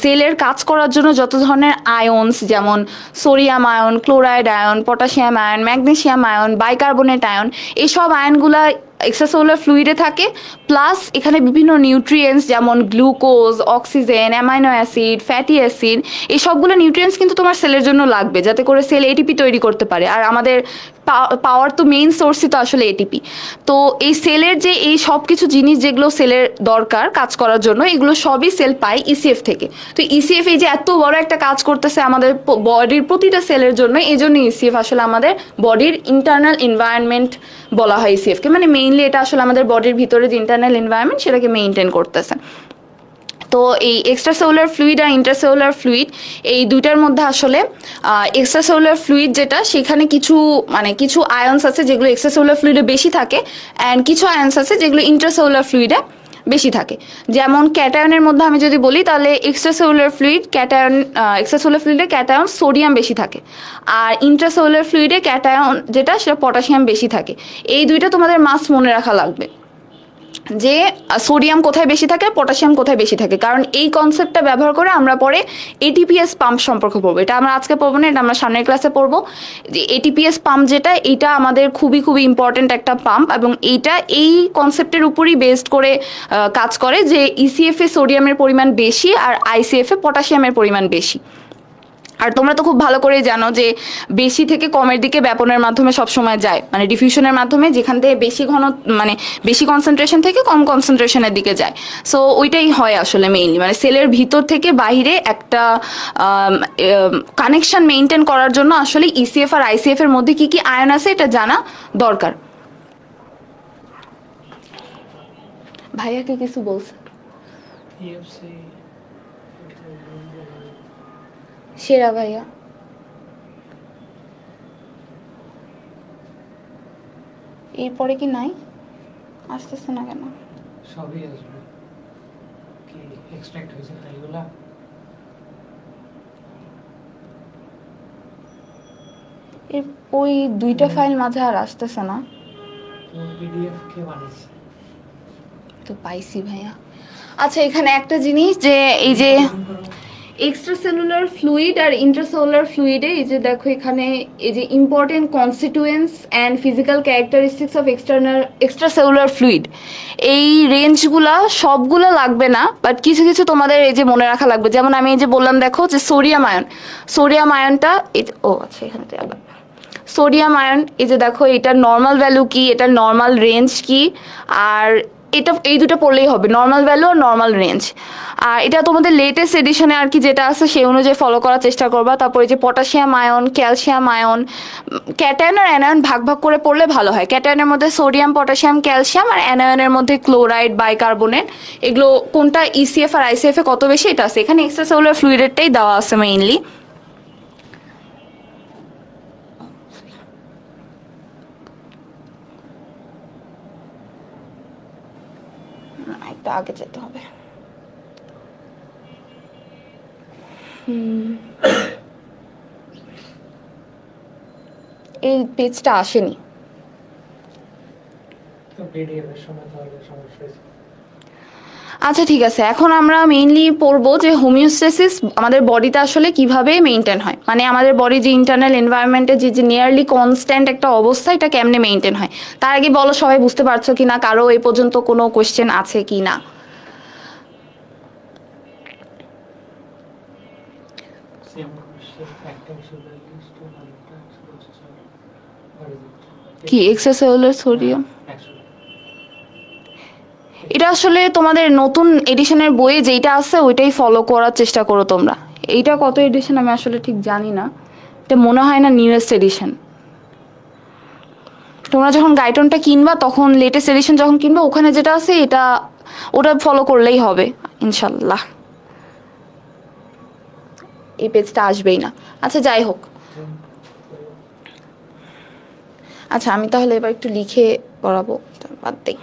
সেলের কাজ করার জন্য যত ধরনের আয়নস, যেমন sodium ion, chloride ion, potassium ion, magnesium ion, bicarbonate ion, এইসব আয়নগুলা এক্সট্রাসেলুলার ফ্লুইডে থাকে। প্লাস এখানে বিভিন্ন নিউট্রিয়েন্টস যেমন glucose, oxygen, amino acid, fatty acid, এই সবগুলো নিউট্রিয়েন্টস কিন্তু তোমার সেলের জন্য লাগবে, যাতে করে সেল এটিপি তৈরি করতে পারে। আর আমাদের পাওয়ার তো মেইন সোর্সই তো আসলে এটিপি। তো এই সেলের যে এই সব কিছু জিনিস যেগুলো সেলের দরকার কাজ করার জন্য, এগুলো সবই সেল পায় ইসিএফ থেকে। তো ইসিএফ এই যে এত বড় একটা কাজ করতেছে আমাদের বডির প্রতিটা সেলের জন্য, এই জন্য ইসিএফ আসলে আমাদের বডির ইন্টারনাল এনভায়রনমেন্ট বলা হয় ইসিএফকে, মানে মেইনলি এটা আসলে আমাদের বডির ভিতরে যে ইন্টারনাল এনভায়রনমেন্ট সেটাকে মেইনটেইন করতেছে। তো এই এক্সট্রাসেলুলার ফ্লুইড আর ইন্ট্রাসেলুলার ফ্লুইড এই দুইটার মধ্যে আসলে এক্সট্রাসেলুলার ফ্লুইড যেটা সেখানে কিছু আয়ন্স আছে যেগুলো এক্সট্রাসেলুলার ফ্লুইডে বেশি থাকে অ্যান্ড কিছু আয়ন্স আছে যেগুলো ইন্ট্রাসেলুলার ফ্লুইডে বেশি থাকে। যেমন ক্যাটায়নের মধ্যে আমি যদি বলি তাহলে এক্সট্রাসেলুলার ফ্লুইডে ক্যাটায়ন সোডিয়াম বেশি থাকে, আর ইন্ট্রাসেলুলার ফ্লুইডে ক্যাটায়ন যেটা সেটা পটাশিয়াম বেশি থাকে। এই দুইটা তোমাদের মাস্ট মনে রাখা লাগবে যে সোডিয়াম কোথায় বেশি থাকে, পটাশিয়াম কোথায় বেশি থাকে, কারণ এই কনসেপ্টটা ব্যবহার করে আমরা পরে এটিপিএস পাম্প সম্পর্কে পড়বো। এটা আমরা আজকে পড়বো না, এটা আমরা সামনের ক্লাসে পড়বো। যে এটিপিএস পাম্প যেটা, এটা আমাদের খুবই খুবই ইম্পর্টেন্ট একটা পাম্প, এবং এইটা এই কনসেপ্টের উপরই বেসড করে কাজ করে যে ইসিএফ এ সোডিয়ামের পরিমাণ বেশি আর আইসিএফ এ পটাশিয়ামের পরিমাণ বেশি। আর তোমরা তো খুব ভালো করেই জানো যে বেশি থেকে কমের দিকে ব্যাপনের মাধ্যমে সবসময় যায়, মানে ডিফিউশনের মাধ্যমে, যেখান থেকে বেশি কনসেন্ট্রেশন থেকে কম কনসেন্ট্রেশনের দিকে যায়। সো ওইটাই হয় আসলে মেইনলি, মানে সেলের ভিতর থেকে বাইরে একটা কানেকশন মেনটেন করার জন্য আসলে ইসিএফ আর আইসিএফ এর মধ্যে কি কি আয়ন আছে এটা জানা দরকার। ভাইয়া কি কিছু বলছে? সেরা ভাইয়া এরপরে কি নাই? আসতেছে না কেন? সবই আসবে কি এক্সট্রাক্ট হয়েছে ফাইলগুলা? ওই দুইটা ফাইল মাঝে আর আসতেছে না। পিডিএফ কে বানিয়েছে? তো পাইছি ভাইয়া। আচ্ছা, এখানে একটা জিনিস যে এই যে এক্সট্রাসেলুলার ফ্লুইড আর ইন্ট্রাসেলুলার ফ্লুইডে এই যে দেখো এখানে এই যে important constituents and physical characteristics of extracellular fluid, এই রেঞ্জগুলা সবগুলো লাগবে না, বাট কিছু কিছু তোমাদের এই যে মনে রাখা লাগবে। যেমন আমি এই যে বললাম দেখো যে সোডিয়াম আয়নটা আচ্ছা এখানে সোডিয়াম আয়ন, এই যে দেখো এটার নর্মাল ভ্যালু কি, এটার নর্মাল রেঞ্জ কি, আর এই দুটো পড়লেই হবে, নর্মাল ভ্যালু আর নর্মাল রেঞ্জ। আর এটা তোমাদের লেটেস্ট এডিশনে আর কি যেটা আছে সেই অনুযায়ী ফলো করার চেষ্টা করবা। তারপরে যে potassium ion, calcium ion, cation আর অ্যানায়ন ভাগ ভাগ করে পড়লে ভালো হয়। ক্যাটায়নের মধ্যে সোডিয়াম, পটাশিয়াম, ক্যালসিয়াম, আর অ্যানায়নের মধ্যে ক্লোরাইড, বাইকার্বনেট, এগুলো কোনটা ইসিএফ আর আইসিএফ এ কত বেশি এটা আছে। এখানে এক্সট্রাসেলুলার ফ্লুইডেরটাই দেওয়া আছে মেইনলি। একটু আগে যেতে হবে। এই পেজটা আসেনি। আচ্ছা ঠিক আছে, এখন আমরা মেইনলি পড়বো যে হোমিওস্ট্যাসিস আমাদের বডিতে আসলে কিভাবে মেইনটেইন হয়, মানে আমাদের বডি যে ইন্টারনাল এনভায়রনমেন্টে যে নিয়ারলি কনস্ট্যান্ট একটা অবস্থা, এটা কেমনে মেইনটেইন হয়। তার আগে বলো সবাই বুঝতে পারছো কিনা, কারো এই পর্যন্ত কোনো কোয়েশ্চেন আছে কি না? কি এক্সট্রাসেলুলার সোডিয়াম, এটা আসলে তোমাদের নতুন এডিশনের বইয়ে যেটা আছে ওইটাই ফলো করার চেষ্টা করো তোমরা। এইটা কত এডিশন আমি আসলে ঠিক জানি না, এটা মনে হয় না নিউয়েস্ট এডিশন। তোমরা যখন গাইডনটা কিনবা তখন লেটেস্ট এডিশন যখন কিনবা ওখানে যেটা আছে ওটা ফলো করলেই হবে ইনশাল্লাহ। এই পেজটা আসবেই না। আচ্ছা যাই হোক, আচ্ছা আমি তাহলে এবার একটু লিখে পড়াবো, বাদ দেই।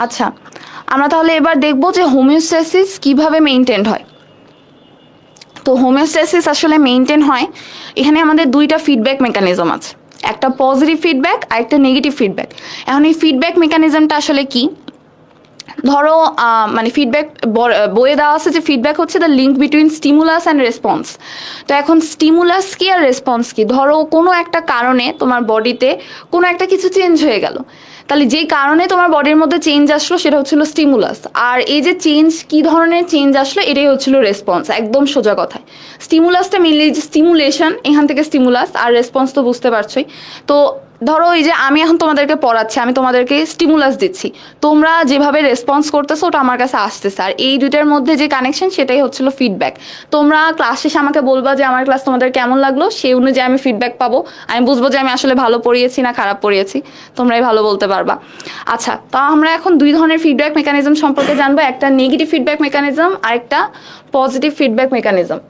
আচ্ছা আমরা তাহলে এবার দেখবো যে হোমিওস্ট্যাসিস কিভাবে মেইনটেইন হয়। তো হোমিওস্ট্যাসিস আসলে মেইনটেইন হয়, এখানে আমাদের দুইটা ফিডব্যাক মেকানিজম আছে, একটা পজিটিভ ফিডব্যাক আর একটা নেগেটিভ ফিডব্যাক। এখন এই ফিডব্যাক মেকানিজমটা আসলে কি, ধরো মানে ফিডব্যাক বইয়ে দেওয়া আছে যে ফিডব্যাক হচ্ছে the link between stimulus and response. তো এখন স্টিমুলাস কি আর রেসপন্স কি, ধরো কোনো একটা কারণে তোমার বডিতে কোনো একটা কিছু চেঞ্জ হয়ে গেল, তাহলে যেই কারণে তোমার বডির মধ্যে চেঞ্জ আসলো সেটা হচ্ছিল স্টিমুলাস, আর এই যে চেঞ্জ কি ধরনের চেঞ্জ আসলো এটাই হচ্ছিল রেসপন্স। একদম সোজা কথায় স্টিমুলাসটা মিলিয়ে যে স্টিমুলেশন, এখান থেকে স্টিমুলাস, আর রেসপন্স তো বুঝতে পারছোই। তো ধরো এই যে আমি এখন তোমাদেরকে পড়াচ্ছি, আমি তোমাদেরকে স্টিমুলাস দিচ্ছি, তোমরা যেভাবে রেসপন্স করতেছো ওটা আমার কাছে আসতেছে, আর এই দুইটার মধ্যে যে কানেকশন সেটাই হচ্ছিল ফিডব্যাক। তোমরা ক্লাস শেষে আমাকে বলবা যে আমার ক্লাস তোমাদের কেমন লাগলো, সেই অনুযায়ী আমি ফিডব্যাক পাবো, আমি বুঝবো যে আমি আসলে ভালো পড়িয়েছি না খারাপ পড়িয়েছি, তোমরাই ভালো বলতে পারবা। আচ্ছা, তো আমরা এখন দুই ধরনের ফিডব্যাক মেকানিজম সম্পর্কে জানবো, একটা নেগেটিভ ফিডব্যাক মেকানিজম আর একটা পজিটিভ ফিডব্যাক মেকানিজম।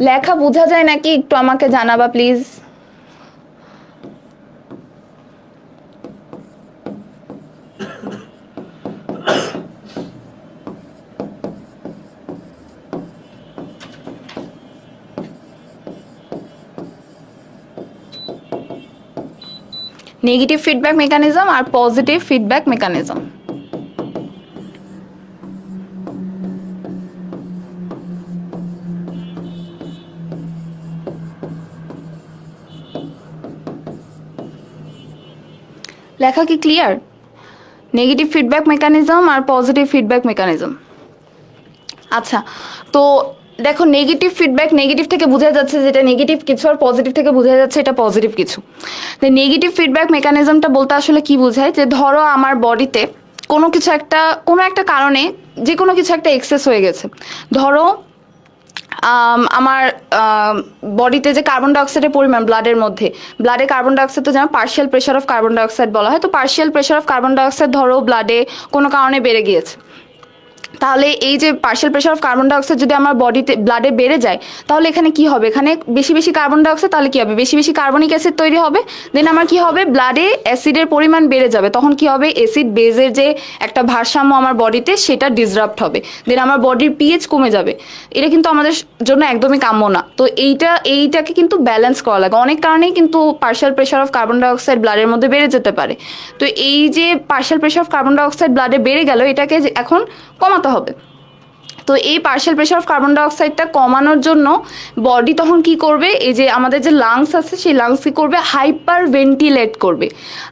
লেখা বোঝা যায় নাকি একটু আমাকে জানাবা প্লিজ। নেগেটিভ ফিডব্যাক মেকানিজম আর পজিটিভ ফিডব্যাক মেকানিজম। লেখা কি ক্লিয়ার? নেগেটিভ ফিডব্যাক মেকানিজম আর পজিটিভ ফিডব্যাক মেকানিজম। আচ্ছা, তো দেখো নেগেটিভ ফিডব্যাক নেগেটিভ থেকে বোঝা যাচ্ছে যেটা নেগেটিভ কিছু, আর পজিটিভ থেকে বোঝা যাচ্ছে এটা পজিটিভ কিছু। নেগেটিভ ফিডব্যাক মেকানিজমটা বলতে আসলে কি বোঝায়, যে ধরো আমার বডিতে কোনো একটা কারণে যে কোনো কিছু একটা এক্সেস হয়ে গেছে। ধরো আমার বডিতে যে কার্বন ডাইঅক্সাইডের পরিমাণ ব্লাডে কার্বন ডাইঅক্সাইড তো যেমন partial pressure of carbon dioxide বলা হয়, তো partial pressure of carbon dioxide ধরো ব্লাডে কোনো কারণে বেড়ে গিয়েছে, তাহলে এই যে partial pressure of carbon dioxide যদি আমার ব্লাডে বেড়ে যায়, তাহলে এখানে কি হবে, এখানে বেশি বেশি কার্বন ডাইঅক্সাইড, তাহলে কি হবে, বেশি বেশি কার্বনিক অ্যাসিড তৈরি হবে। দেন আমার কি হবে, ব্লাডে অ্যাসিডের পরিমাণ বেড়ে যাবে, তখন কি হবে, অ্যাসিড বেজের যে একটা ভারসাম্য আমার বডিতে সেটা ডিসরাপ্ট হবে, দেন আমার বডির পিএইচ কমে যাবে। এটা কিন্তু আমাদের জন্য একদমই কাম্য না। তো এইটাকে কিন্তু ব্যালেন্স করা লাগে। অনেক কারণেই কিন্তু partial pressure of carbon dioxide ব্লাডের মধ্যে বেড়ে যেতে পারে। তো এই যে partial pressure of carbon dioxide ব্লাডে বেড়ে গেল, এটাকে এখন কমাতে হবে। তো এই পার্শিয়াল প্রেশার অফ কার্বন ডাইঅক্সাইডটা কমানোর জন্য বডি তখন কি করবে, এই যে আমাদের যে লাংস আছে সেই লাংস কি করবে, হাইপার ভেন্টিলেট করবে।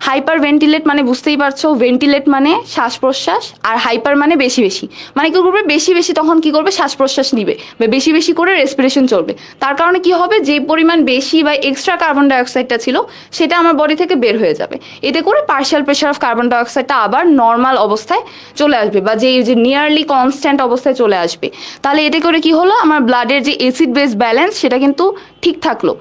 হাইপার ভেন্টিলেট মানে বুঝতেই পারছো, ভেন্টিলেট মানে শ্বাস প্রশ্বাস, আর হাইপার মানে বেশি বেশি, মানে কি করবে, বেশি বেশি তখন কি করবে, শ্বাস প্রশ্বাস নিবে বা বেশি বেশি করে রেসপিরেশন চলবে। তার কারণে কি হবে, যে পরিমাণ বেশি বা এক্সট্রা কার্বন ডাইঅক্সাইডটা ছিল সেটা আমার বডি থেকে বের হয়ে যাবে। এতে করে পার্শিয়াল প্রেশার অফ কার্বন ডাইঅক্সাইডটা আবার নর্মাল অবস্থায় চলে আসবে, বা যে নিয়ারলি কনস্ট্যান্ট অবস্থায় চলে আসবে। তাহলে এতে করে কি হলো, আমার ব্লাডের যে অ্যাসিড বেস ব্যালেন্স সেটা কিন্তু ঠিক থাকলো।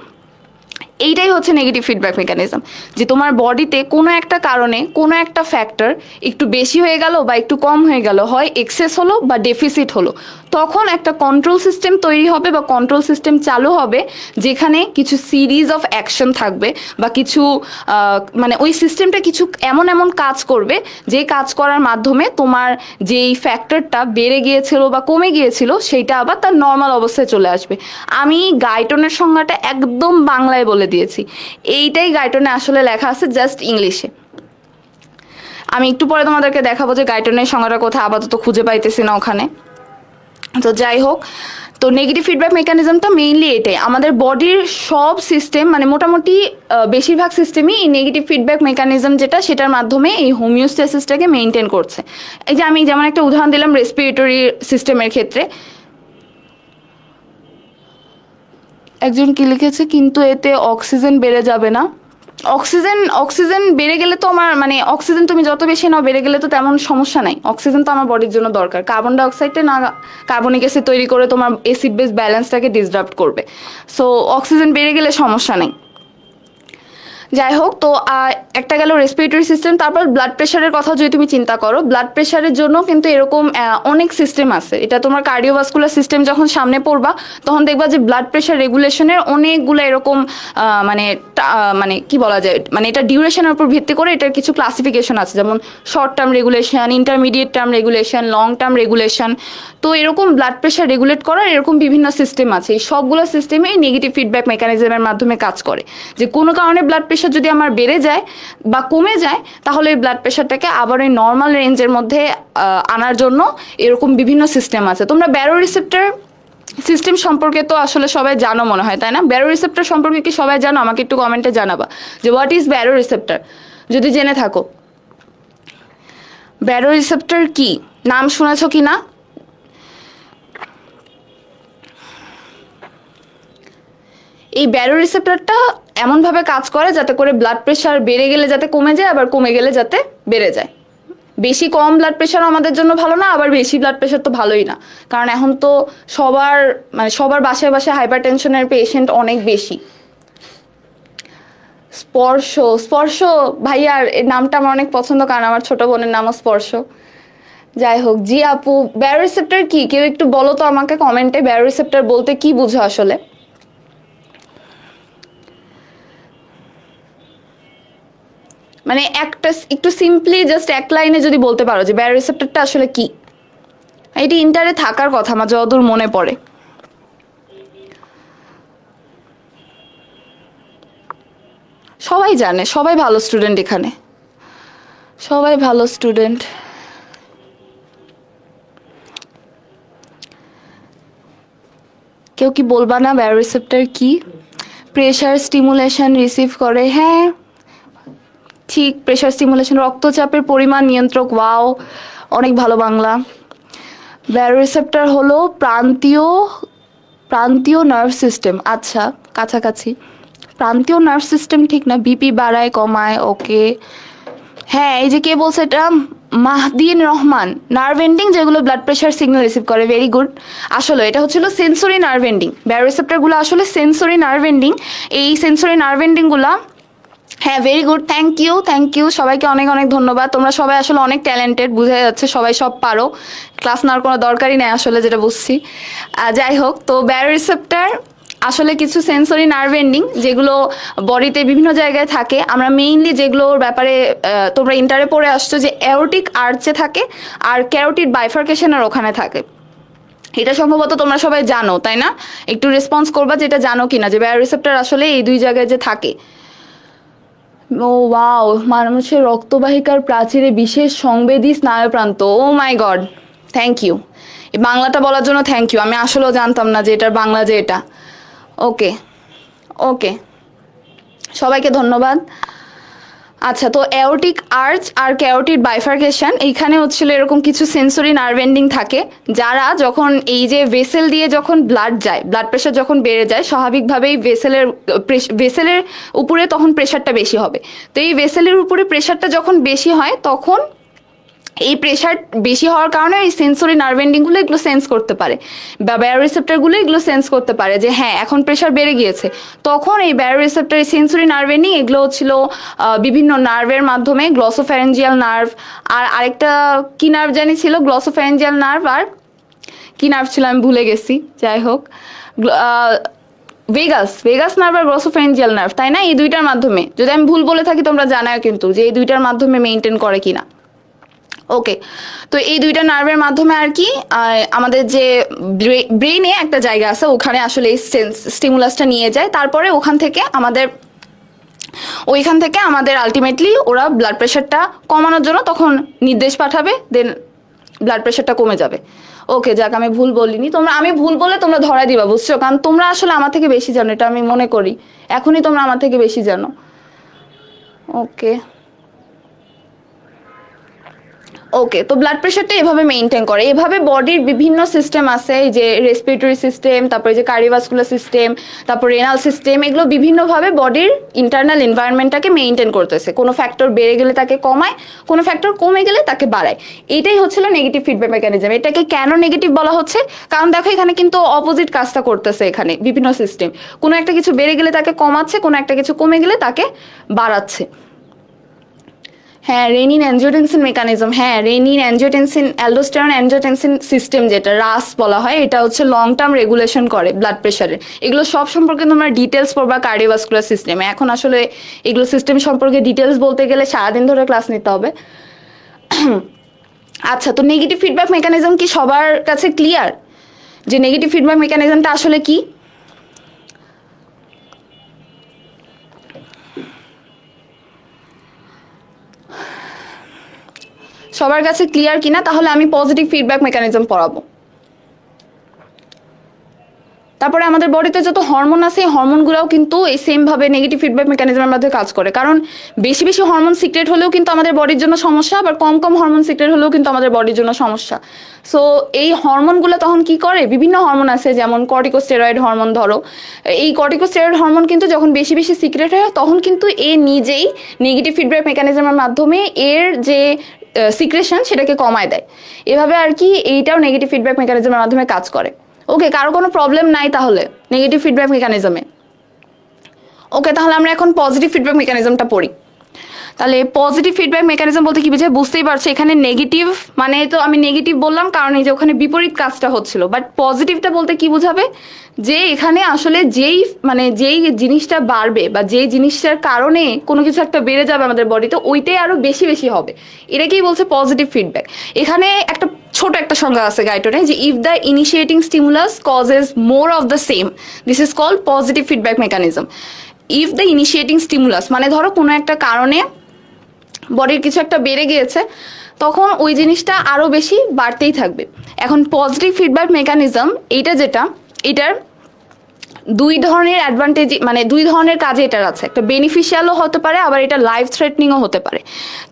এইটাই হচ্ছে নেগেটিভ ফিডব্যাক মেকানিজম, যে তোমার বডিতে কোনো একটা কারণে কোনো একটা ফ্যাক্টর একটু বেশি হয়ে গেল বা একটু কম হয়ে গেল, হয় এক্সেস হলো বা ডেফিসিট হলো, তখন একটা কন্ট্রোল সিস্টেম তৈরি হবে বা কন্ট্রোল সিস্টেম চালু হবে, যেখানে কিছু সিরিজ অফ অ্যাকশন থাকবে বা কিছু মানে ওই সিস্টেমটা কিছু এমন এমন কাজ করবে, যে কাজ করার মাধ্যমে তোমার যেই ফ্যাক্টরটা বেড়ে গিয়েছিল বা কমে গিয়েছিল সেইটা আবার তার নর্মাল অবস্থায় চলে আসবে। আমি গাইটনের সংজ্ঞাটা একদম বাংলায় বলে দিয়েছি, এইটাই গাইটনে আসলে লেখা আছে, জাস্ট ইংলিশে। আমি একটু পরে তোমাদেরকে দেখাবো যে গাইটনের সংজ্ঞাটা কোথায়, আপাতত খুঁজে পাইতেছি না ওখানে। তো যাই হোক, তো নেগেটিভ ফিডব্যাক মেকানিজমটা মেইনলি এটাই, আমাদের বডির সব সিস্টেম মানে মোটামুটি বেশিরভাগ সিস্টেমই এই নেগেটিভ ফিডব্যাক মেকানিজম যেটা, সেটার মাধ্যমে এই হোমিওস্ট্যাসিসটাকে মেনটেন করছে। এই যে আমি যেমন একটা উদাহরণ দিলাম রেসপিরেটরি সিস্টেমের ক্ষেত্রে, একজন কি লিখেছে, কিন্তু এতে অক্সিজেন বেড়ে যাবে না। অক্সিজেন বেড়ে গেলে তো আমার মানে অক্সিজেন তুমি যত বেশি নাও বেড়ে গেলে তো তেমন সমস্যা নাই, অক্সিজেন তো আমার বডির জন্য দরকার। কার্বন ডাইঅক্সাইডটা না কার্বনিক অ্যাসিড তৈরি করে তোমার অ্যাসিড বেস ব্যালেন্সটাকে ডিসরাপ্ট করবে, সো অক্সিজেন বেড়ে গেলে সমস্যা নেই। যাই হোক, তো একটা গেল রেসপিরেটরি সিস্টেম। তারপর ব্লাড প্রেশারের কথা যদি তুমি চিন্তা করো, ব্লাড প্রেশারের জন্য কিন্তু এরকম অনেক সিস্টেম আছে। এটা তোমার কার্ডিওভাস্কুলার সিস্টেম যখন সামনে পড়বা তখন দেখবা যে ব্লাড প্রেশার রেগুলেশনের অনেকগুলো এরকম মানে মানে কি বলা যায়, মানে এটা ডিউরেশনের উপর ভিত্তি করে এটার কিছু ক্লাসিফিকেশন আছে, যেমন short term regulation, intermediate term regulation, long term regulation. তো এরকম ব্লাড প্রেশার রেগুলেট করার এরকম বিভিন্ন সিস্টেম আছে। এই সবগুলো সিস্টেমে নেগেটিভ ফিডব্যাক মেকানিজমের মাধ্যমে কাজ করে, যে কোনো কারণে ব্লাড প্রেশার যদি আমার বেড়ে যায় বা কমে যায়, তাহলে এই ব্লাড প্রেশারটাকে আবার ওই নর্মাল রেঞ্জের মধ্যে আনার জন্য এরকম বিভিন্ন সিস্টেম আছে। তোমরা ব্যারো রিসেপ্টর সিস্টেম সম্পর্কে তো আসলে সবাই জানো মনে হয়, তাই না? ব্যারো রিসেপ্টর সম্পর্কে কি সবাই জানো? আমাকে একটু কমেন্টে জানাবা যে হোয়াট ইজ ব্যারো রিসেপ্টর, যদি জেনে থাকো। ব্যারো রিসেপ্টর কি, নাম শুনেছো কি না? এই ব্যারো রিসেপ্টরটা এমনভাবে কাজ করে যাতে করে ব্লাড প্রেশার বেড়ে গেলে যাতে কমে যায়, আবার কমে গেলে যাতে বেড়ে যায়। বেশি কম ব্লাড প্রেশার আমাদের জন্য ভালো না, আবার বেশি ব্লাড প্রেশার তো ভালোই না, কারণ এখন তো সবার বাসায় বাসায় হাইপার টেনশনের পেশেন্ট অনেক বেশি। স্পর্শ, স্পর্শ ভাইয়ার এই নামটা আমার অনেক পছন্দ, কারণ আমার ছোট বোনের নামও স্পর্শ। যাই হোক, জি আপু, ব্যারো রিসেপ্টর কি, কেউ একটু বলো তো আমাকে কমেন্টে, ব্যারো রিসেপ্টর বলতে কি বুঝো আসলে? মানে একটা একটু সিম্পলি জাস্ট এক লাইনে যদি বলতে পারো যে ব্যারো রিসেপ্টরটা আসলে কি। এটি ইন্টারে থাকার কথা আমার যতদূর মনে পড়ে। সবাই জানে, সবাই ভালো স্টুডেন্ট এখানে, সবাই ভালো স্টুডেন্ট। কেউ কি বলবা না ব্যারো রিসেপ্টর কি? প্রেশার স্টিমুলেশন রিসিভ করে, হ্যাঁ ঠিক, প্রেশার স্টিমুলেশন, রক্তচাপের পরিমাণ নিয়ন্ত্রক। ওয়াও, অনেক ভালো বাংলা। ব্যারো রিসেপ্টর হলো প্রান্তীয় নার্ভ সিস্টেম। আচ্ছা, কাছাকাছি। প্রান্তীয় নার্ভ সিস্টেম ঠিক না, বিপি বাড়ায় কমায়, ওকে। হ্যাঁ, এই যে কে বলছে এটা, মাহদিন রহমান, নার্ভ এন্ডিং যেগুলো ব্লাড প্রেশার সিগন্যাল রিসিভ করে, ভেরি গুড। আসলে এটা হচ্ছিল সেন্সরি নার্ভ এন্ডিং, ব্যারো রিসেপ্টরগুলো আসলে সেন্সরি নার্ভ এন্ডিং। এই সেন্সরি নার্ভ এন্ডিংগুলো, হ্যাঁ ভেরি গুড, থ্যাংক ইউ সবাইকে অনেক অনেক ধন্যবাদ। তোমরা সবাই আসলে অনেক ট্যালেন্টেড, বোঝা যাচ্ছে সবাই সব পারো, ক্লাস নেওয়ার কোনো দরকারই নেই আসলে, যেটা বুঝছি। যাই হোক, তো ব্যারো রিসেপ্টর আসলে কিছু সেন্সরি নার্ভ এন্ডিং যেগুলো বডিতে বিভিন্ন জায়গায় থাকে। আমরা মেইনলি যেগুলোর ব্যাপারে তোমরা ইন্টারে পড়ে আসছো, যে অ্যাওরটিক আর্চে থাকে আর ক্যারোটিড বাইফার্কেশনের ওখানে থাকে। এটা সম্ভবত তোমরা সবাই জানো, তাই না? একটু রেসপন্স করবা যেটা জানো কিনা, যে ব্যারো রিসেপ্টর আসলে এই দুই জায়গায় যে থাকে। ও ওয়াও, মানুষের রক্তবাহিকার প্রাচীরে বিশেষ সংবেদী স্নায়ুপ্রান্ত। ও মাই গড, থ্যাংক ইউ, এই বাংলাটা বলার জন্য থ্যাংক ইউ। আমি আসলেও জানতাম না যে এটার বাংলা যে এটা। ওকে ওকে, সবাইকে ধন্যবাদ। আচ্ছা, তো অ্যাওরটিক আর্চ আর ক্যারোটিড বাইফার্কেশন, এইখানে হচ্ছিল এরকম কিছু সেন্সরি নার্ভ এন্ডিং থাকে, যারা যখন এই যে ভেসেল দিয়ে যখন ব্লাড যায়, ব্লাড প্রেশার যখন বেড়ে যায়, স্বাভাবিকভাবেই ভেসেলের উপরে তখন প্রেশারটা বেশি হবে। তো এই ভেসেলের উপরে প্রেশারটা যখন বেশি হয়, তখন এই প্রেশার বেশি হওয়ার কারণে এই সেন্সরি নার্ভ এন্ডিংগুলো এগুলো সেন্স করতে পারে, বা ব্যারো রিসেপ্টরগুলো এগুলো সেন্স করতে পারে যে হ্যাঁ এখন প্রেশার বেড়ে গিয়েছে। তখন এই ব্যারো রিসেপ্টর, এই সেন্সরি নার্ভ এন্ডিং এগুলো ছিল বিভিন্ন নার্ভের মাধ্যমে, গ্লসোফ্যারেঞ্জিয়াল নার্ভ, আর আরেকটা কি নার্ভ জানি ছিল, গ্লসোফ্যারেঞ্জিয়াল নার্ভ, আর কি নার্ভ ছিল আমি ভুলে গেছি। যাই হোক, ভেগাস নার্ভ আর গ্লসোফ্যারেঞ্জিয়াল নার্ভ, তাই না? এই দুইটার মাধ্যমে, যদি আমি ভুল বলে থাকি তোমরা জানাও কিন্তু, যে এই দুইটার মাধ্যমে মেনটেন করে কিনা। ওকে, তো এই দুইটা নার্ভের মাধ্যমে আর কি আমাদের যে ব্রেইনে একটা জায়গা আছে, ওখানে আসলে এই স্টিমুলাসটা নিয়ে যায়। তারপরে ওইখান থেকে আমাদের আলটিমেটলি ওরা ব্লাড প্রেশারটা কমানোর জন্য তখন নির্দেশ পাঠাবে, দেন ব্লাড প্রেশারটা কমে যাবে। ওকে, যাক, আমি ভুল বলিনি। আমি ভুল বলে তোমরা ধরা দিবা, বুঝছো? কারণ তোমরা আসলে আমার থেকে বেশি জানো, এটা আমি মনে করি। এখনই তোমরা আমার থেকে বেশি জানো। ওকে ওকে, তো ব্লাড প্রেশারটা এভাবে মেনটেন করে। এভাবে বডির বিভিন্ন সিস্টেম আছে, যে রেসপিরেটরি সিস্টেম, তারপরে যে কার্ডিওভাস্কুলার সিস্টেম, তারপর রেনাল সিস্টেম, এগুলো বিভিন্নভাবে বডির ইন্টারনাল এনভায়রনমেন্টটাকে মেনটেন করতেছে। কোনো ফ্যাক্টর বেড়ে গেলে তাকে কমায়, কোনো ফ্যাক্টর কমে গেলে তাকে বাড়ায়। এটাই হচ্ছিল নেগেটিভ ফিডব্যাক মেকানিজম। এটাকে কেন নেগেটিভ বলা হচ্ছে? কারণ দেখো এখানে কিন্তু অপোজিট কাজটা করতেছে। এখানে বিভিন্ন সিস্টেম, কোনো একটা কিছু বেড়ে গেলে তাকে কমাচ্ছে, কোনো একটা কিছু কমে গেলে তাকে বাড়াচ্ছে। হ্যাঁ, রেনিন অ্যাঞ্জিওটেনসিন মেকানিজম, হ্যাঁ renin angiotensin aldosterone angiotensin system, যেটা রাস বলা হয়, এটা হচ্ছে লং টার্ম রেগুলেশন করে ব্লাড প্রেশারের। এগুলো সব সম্পর্কে তোমরা ডিটেলস পড়বা কার্ডিওভাস্কুলার সিস্টেমে। এখন আসলে এগুলো সিস্টেম সম্পর্কে ডিটেলস বলতে গেলে সারাদিন ধরে ক্লাস নিতে হবে। আচ্ছা, তো নেগেটিভ ফিডব্যাক মেকানিজম কি সবার কাছে ক্লিয়ার, যে নেগেটিভ ফিডব্যাক মেকানিজমটা আসলে কি? সবার কাছে ক্লিয়ার কিনা? তাহলে আমি পজিটিভ ফিডব্যাক মেকানিজম পড়াবো। তারপরে আমাদের বডিতে যত হরমোন আছে এই হরমোনগুলোও কিন্তু এই সেমভাবে নেগেটিভ ফিডব্যাক মেকানিজমের মাধ্যমে কাজ করে, কারণ বেশি বেশি হরমোন সিক্রেট হলেও কিন্তু আমাদের বডির জন্য সমস্যা, আবার কম কম হরমোন সিক্রেট হলেও কিন্তু আমাদের বডির জন্য সমস্যা। সো এই হরমোনগুলো তখন কি করে, বিভিন্ন হরমোন আছে যেমন কর্টিকোস্টেরয়েড হরমোন, ধরো এই কর্টিকোস্টেরয়েড হরমোন কিন্তু যখন বেশি বেশি সিক্রেট হয় তখন কিন্তু এ নিজেই নেগেটিভ ফিডব্যাক মেকানিজমের মাধ্যমে এর যে সিক্রেশন সেটাকে কমায় দেয়। এভাবে আর কি এইটাও নেগেটিভ ফিডব্যাক মেকানিজমের মাধ্যমে কাজ করে। ওকে, কারো কোনো প্রবলেম নাই তাহলে নেগেটিভ ফিডব্যাক মেকানিজমে? ওকে, তাহলে আমরা এখন পজিটিভ ফিডব্যাক মেকানিজমটা পড়ি। তাহলে পজিটিভ ফিডব্যাক মেকানিজম বলতে কি বোঝায় বুঝতেই পারছো, এখানে নেগেটিভ মানে তো আমি নেগেটিভ বললাম কারণ এই যে ওখানে বিপরীত কাজটা হচ্ছিল, বাট পজিটিভটা বলতে কি বোঝাবে যে এখানে আসলে যেই জিনিসটা বাড়বে বা যেই জিনিসটার কারণে কোনো কিছু একটা বেড়ে যাবে আমাদের বডিতে, ওইটাই আরো বেশি বেশি হবে, এটাকেই বলছে পজিটিভ ফিডব্যাক। এখানে একটা ছোট একটা সংজ্ঞা আছে গাইডলাইনে, যে if the initiating stimulus causes more of the same, this is called positive feedback mechanism. If the initiating stimulus মানে ধরো কোনো একটা কারণে বডির কিছু একটা বেড়ে গিয়েছে, তখন ওই জিনিসটা আরও বেশি বাড়তেই থাকবে। এখন পজিটিভ ফিডব্যাক মেকানিজম এইটা যেটা, এটার দুই ধরনের অ্যাডভান্টেজ মানে দুই ধরনের কাজে এটার আছে, একটা বেনিফিশিয়ালও হতে পারে আবার এটা লাইফ থ্রেটনিংও হতে পারে।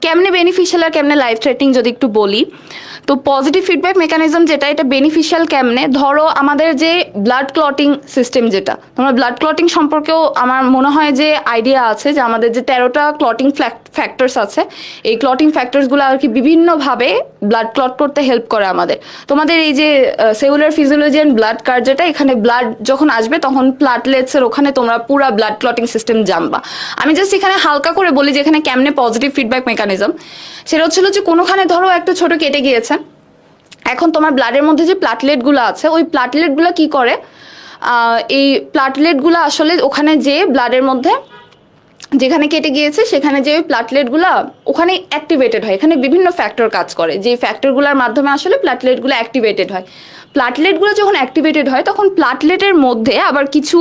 কেমনে বেনিফিশিয়াল আর কেমনে লাইফ থ্রেটনিং যদি একটু বলি, তো পজিটিভ ফিডব্যাক মেকানিজম যেটা এটা বেনিফিশিয়াল কেমনে, ধরো আমাদের যে ব্লাড ক্লটিং সিস্টেম, যেটা তোমরা ব্লাড ক্লটিং সম্পর্কেও আমার মনে হয় যে আইডিয়া আছে, যে আমাদের যে 13টা ক্লটিং ফ্যাক্টরস আছে, এই ক্লটিং ফ্যাক্টরসগুলো আর কি বিভিন্নভাবে ব্লাড ক্লট করতে হেল্প করে আমাদের। তোমাদের এই যে cellular physiology and blood card, যেটা এখানে ব্লাড যখন আসবে তখন প্লাটলেটসের ওখানে তোমরা পুরা ব্লাড ক্লটিং সিস্টেম জানবা। আমি জাস্ট এখানে হালকা করে বলি যে এখানে কেমনে পজিটিভ ফিডব্যাক মেকানিজম, সেটা হচ্ছিল যে কোনোখানে ধরো একটা ছোট কেটে গিয়েছে, এখন তোমার ব্লাডের মধ্যে যে প্লাটলেটগুলো আছে ওই প্লাটলেটগুলো কি করে, এই প্লাটলেটগুলো আসলে ওখানে যে ব্লাডের মধ্যে যেখানে কেটে গিয়েছে সেখানে যে প্লাটলেটগুলো ওখানে অ্যাক্টিভেটেড হয়, এখানে বিভিন্ন ফ্যাক্টর কাজ করে, যে ফ্যাক্টরগুলোর মাধ্যমে আসলে প্লাটলেটগুলো অ্যাক্টিভেটেড হয়। প্লাটলেটগুলো যখন অ্যাক্টিভেটেড হয় তখন প্লাটলেটের মধ্যে আবার কিছু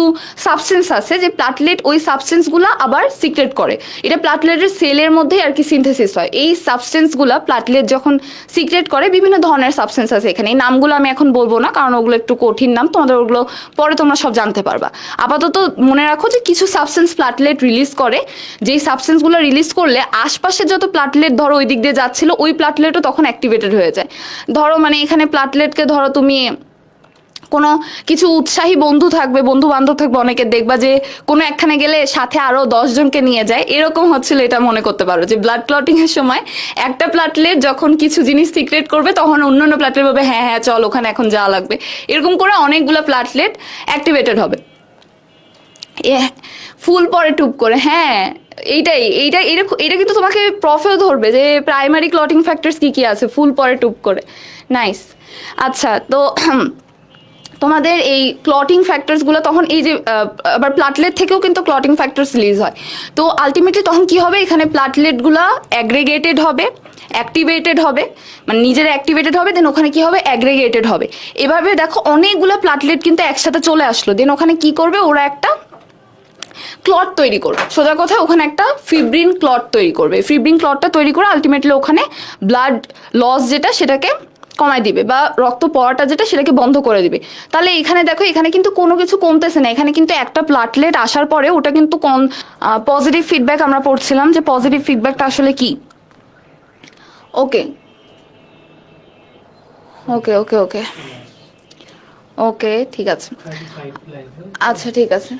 সাবস্টেন্স আছে, যে প্লাটলেট ওই সাবস্টেন্সগুলো আবার সিক্রেট করে, এটা প্লাটলেটের সেলের মধ্যেই আর কি সিনথেসিস হয়। এই সাবস্টেন্সগুলো প্লাটলেট যখন সিক্রেট করে, বিভিন্ন ধরনের সাবস্টেন্স আছে এখানে, এই নামগুলো আমি এখন বলবো না কারণ ওগুলো একটু কঠিন নাম, তোমাদের ওগুলো পরে তোমরা সব জানতে পারবা। আপাতত মনে রাখো যে কিছু সাবস্টেন্স প্লাটলেট রিলিজ করে, যেই সাবস্টেন্সগুলো রিলিজ করলে আশপাশে যত প্লাটলেট ধরো ওই দিক দিয়ে যাচ্ছিল ওই প্লাটলেটও তখন অ্যাক্টিভেটেড হয়ে যায়। ধরো মানে এখানে প্লাটলেটকে ধরো তুমি কোনো কিছু উৎসাহী বন্ধু থাকবে, বন্ধু বান্ধব থাকবে, অনেকে দেখবা যে কোনো একখানে গেলে সাথে আরো 10 জনকে নিয়ে যায়, এরকম হচ্ছিল। এটা মনে করতে পারো যে ব্লাড ক্লটিং এর সময় একটা প্লাটলেট যখন কিছু জিনিস সিক্রেট করবে তখন অন্যান্য প্লাটলেট বলবে হ্যাঁ হ্যাঁ চল ওখানে এখন যাওয়া লাগবে, এরকম করে অনেকগুলো প্লাটলেট অ্যাক্টিভেটেড হবে। ফুল পরে টুপ করে, হ্যাঁ এইটাই এইটা এটা কিন্তু তোমাকে প্রফেও ধরবে যে প্রাইমারি ক্লটিং ফ্যাক্টরস কি কি আছে ফুল পরে টুপ করে। নাইস। আচ্ছা, তো তোমাদের এই ক্লটিং ফ্যাক্টরসগুলো তখন এই যে আবার প্লাটলেট থেকেও কিন্তু ক্লটিং ফ্যাক্টরস রিলিজ হয়, তো আলটিমেটলি তখন কি হবে, এখানে প্লাটলেটগুলো অ্যাগ্রেগেটেড হবে, অ্যাক্টিভেটেড হবে, মানে নিজের অ্যাক্টিভেটেড হবে, দেন ওখানে কি হবে অ্যাগ্রেগেটেড হবে। এভাবে দেখো অনেকগুলো প্লাটলেট কিন্তু একসাথে চলে আসলো, দেন ওখানে কি করবে, ওরা একটা ক্লট তৈরি করবে, সোজা কথা ওখানে একটা ফিব্রিন ক্লট তৈরি করবে। ফিব্রিন ক্লটটা তৈরি করে আলটিমেটলি ওখানে ব্লাড লস যেটা সেটাকে কমায় দিবে, বা রক্ত পড়াটা যেটা সেটাকে বন্ধ করে দিবে। তাহলে এখানে দেখো এখানে কিন্তু কোনো কিছু কমতেছে না, এখানে কিন্তু একটা প্লাটলেট আসার পরে ওটা কিন্তু পজিটিভ ফিডব্যাক আমরা পড়ছিলাম যে পজিটিভ ফিডব্যাকটা আসলে কি। ওকে ওকে ওকে ওকে ওকে ঠিক আছে। আচ্ছা ঠিক আছে,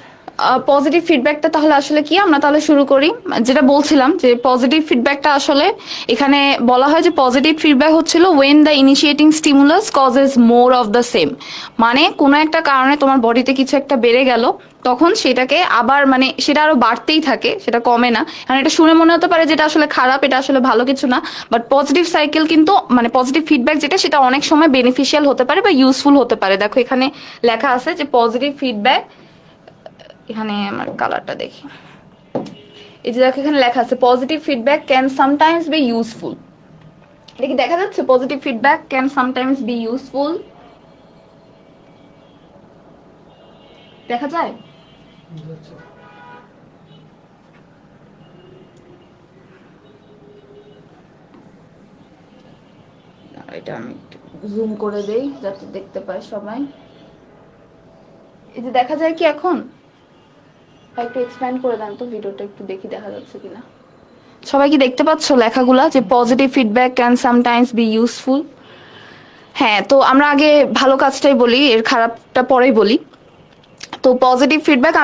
পজিটিভ ফিডব্যাকটা তাহলে আসলে কি, আমরা তাহলে শুরু করি। যেটা বলছিলাম যে পজিটিভ ফিডব্যাকটা আসলে এখানে বলা হয় যে পজিটিভ ফিডব্যাক হচ্ছিল when the initiating stimulus causes more of the same, মানে কোনো একটা কারণে তোমার বডিতে কিছু একটা বেড়ে গেল তখন সেটাকে আবার মানে সেটা আরো বাড়তেই থাকে, সেটা কমে না। কারণ এটা শুনে মনে হতে পারে যেটা আসলে খারাপ, এটা আসলে ভালো কিছু না, বাট পজিটিভ সাইকেল কিন্তু মানে পজিটিভ ফিডব্যাক যেটা সেটা অনেক সময় বেনিফিশিয়াল হতে পারে বা ইউজফুল হতে পারে। দেখো এখানে লেখা আছে যে পজিটিভ ফিডব্যাক, এখানে আমার কালারটা দেখি, এই যে দেখো এখানে লেখা আছে positive feedback can sometimes be useful. এটা কি দেখা যাচ্ছে? Positive feedback can sometimes be useful, দেখা যায়? এটা আমি জুম করে দেই যাতে দেখতে পায় সবাই। এই যে দেখা যায় কি এখন, একটু এক্সপ্যান্ড করে দেন তো ভিডিওটা, একটু দেখি দেখা যাচ্ছে কিনা। সবাই কি দেখতে পাচ্ছ লেখাগুলা যে positive feedback can sometimes be useful? হ্যাঁ, তো আমরা আগে ভালো কাজটাই বলি, এর খারাপটা পরেই বলি। তো পজিটিভ ফিডব্যাক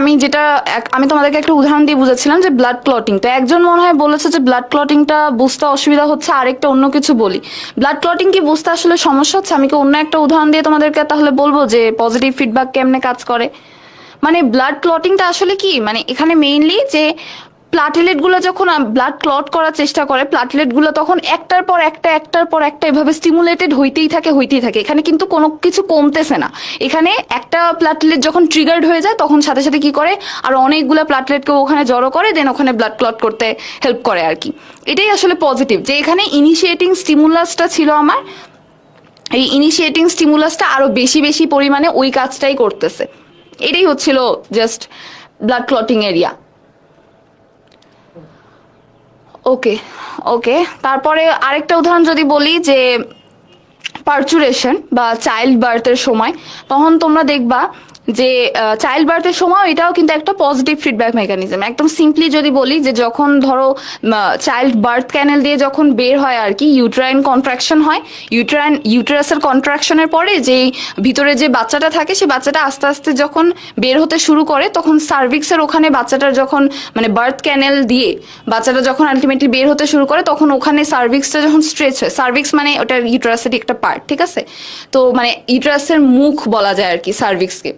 আমি তোমাদেরকে একটা উদাহরণ দিয়ে বুঝাচ্ছিলাম যে ব্লাড ক্লটিং। তো একজন মনে হয় বলেছে যে ব্লাড ক্লটিংটা বুঝতে অসুবিধা হচ্ছে, আরেকটা অন্য কিছু বলি। ব্লাড ক্লটিং কি বুঝতে আসলে সমস্যা হচ্ছে? আমি কি অন্য একটা উদাহরণ দিয়ে তোমাদেরকে তাহলে বলবো যে পজিটিভ ফিডব্যাক কেমনে কাজ করে? মানে ব্লাড ক্লটিংটা আসলে কি, মানে এখানে মেইনলি যে প্লাটেলেটগুলো যখন ব্লাড ক্লট করার চেষ্টা করে, প্লাটেলেটগুলো তখন একটার পর একটা এভাবে স্টিমুলেটেড হইতেই থাকে। এখানে কিন্তু কোনো কিছু কমতেছে না। এখানে একটা প্লাটেলেট যখন ট্রিগার্ড হয়ে যায় তখন সাথে সাথে কি করে, আর অনেকগুলো প্লাটেলেটকে ওখানে জড়ো করে, দেন ওখানে ব্লাড ক্লট করতে হেল্প করে আর কি। এটাই আসলে পজিটিভ, যে এখানে ইনিশিয়েটিং স্টিমুলাসটা ছিল আমার, এই ইনিশিয়েটিং স্টিমুলাসটা আরো বেশি পরিমাণে ওই কাজটাই করতেছে। এটাই হচ্ছিল জাস্ট ব্লাড ক্লটিং এরিয়া। ওকে, তারপরে আরেকটা উদাহরণ যদি বলি যে পার্চুরেশন বা চাইল্ড বার্থের সময়, তখন তোমরা দেখবা যে চাইল্ড বার্থের সময় এটাও কিন্তু একটা পজিটিভ ফিডব্যাক মেকানিজম। একদম সিম্পলি যদি বলি যে যখন ধরো চাইল্ড বার্থ ক্যানেল দিয়ে যখন বের হয় আর কি, ইউট্রাইন কন্ট্রাকশন হয়, ইউটেরাসের কন্ট্রাকশনের পরে যে ভিতরে যে বাচ্চাটা থাকে, সে বাচ্চাটা আস্তে আস্তে যখন বের হতে শুরু করে, তখন সার্ভিক্সের ওখানে বাচ্চাটার যখন মানে বার্থ ক্যানেল দিয়ে বাচ্চাটা যখন আলটিমেটলি বের হতে শুরু করে, তখন ওখানে সার্ভিক্সটা যখন স্ট্রেচ হয়, সার্ভিক্স মানে ওটা ইউটেরাসের একটা পার্ট, ঠিক আছে? তো মানে ইউটেরাসের মুখ বলা যায় আর কি সার্ভিক্সকে।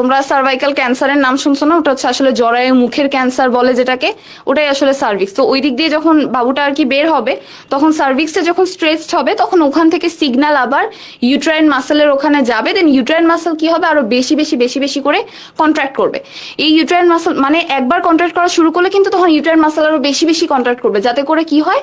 তোমরা সার্ভাইকাল ক্যান্সারের নাম শুনছো না? ওটা হচ্ছে আসলে জরায়ু মুখের ক্যান্সার বলে যেটাকে, ওটাই আসলে সার্ভিক্স। তো ওই দিক দিয়ে যখন বাবুটা আর কি বের হবে, তখন সার্ভিক্সটা যখন স্ট্রেচড হবে, তখন ওখান থেকে সিগন্যাল আবার ইউট্রাইন মাসেলের ওখানে যাবে। দেন ইউট্রাইন মাসেল কি হবে, আরো বেশি করে কন্ট্রাক্ট করবে। এই ইউট্রাইন মাসেল মানে একবার কন্ট্রাক্ট করা শুরু করলে কিন্তু তখন ইউট্রাইন মাসেল আরো বেশি কন্ট্রাক্ট করবে, যাতে করে কি হয়,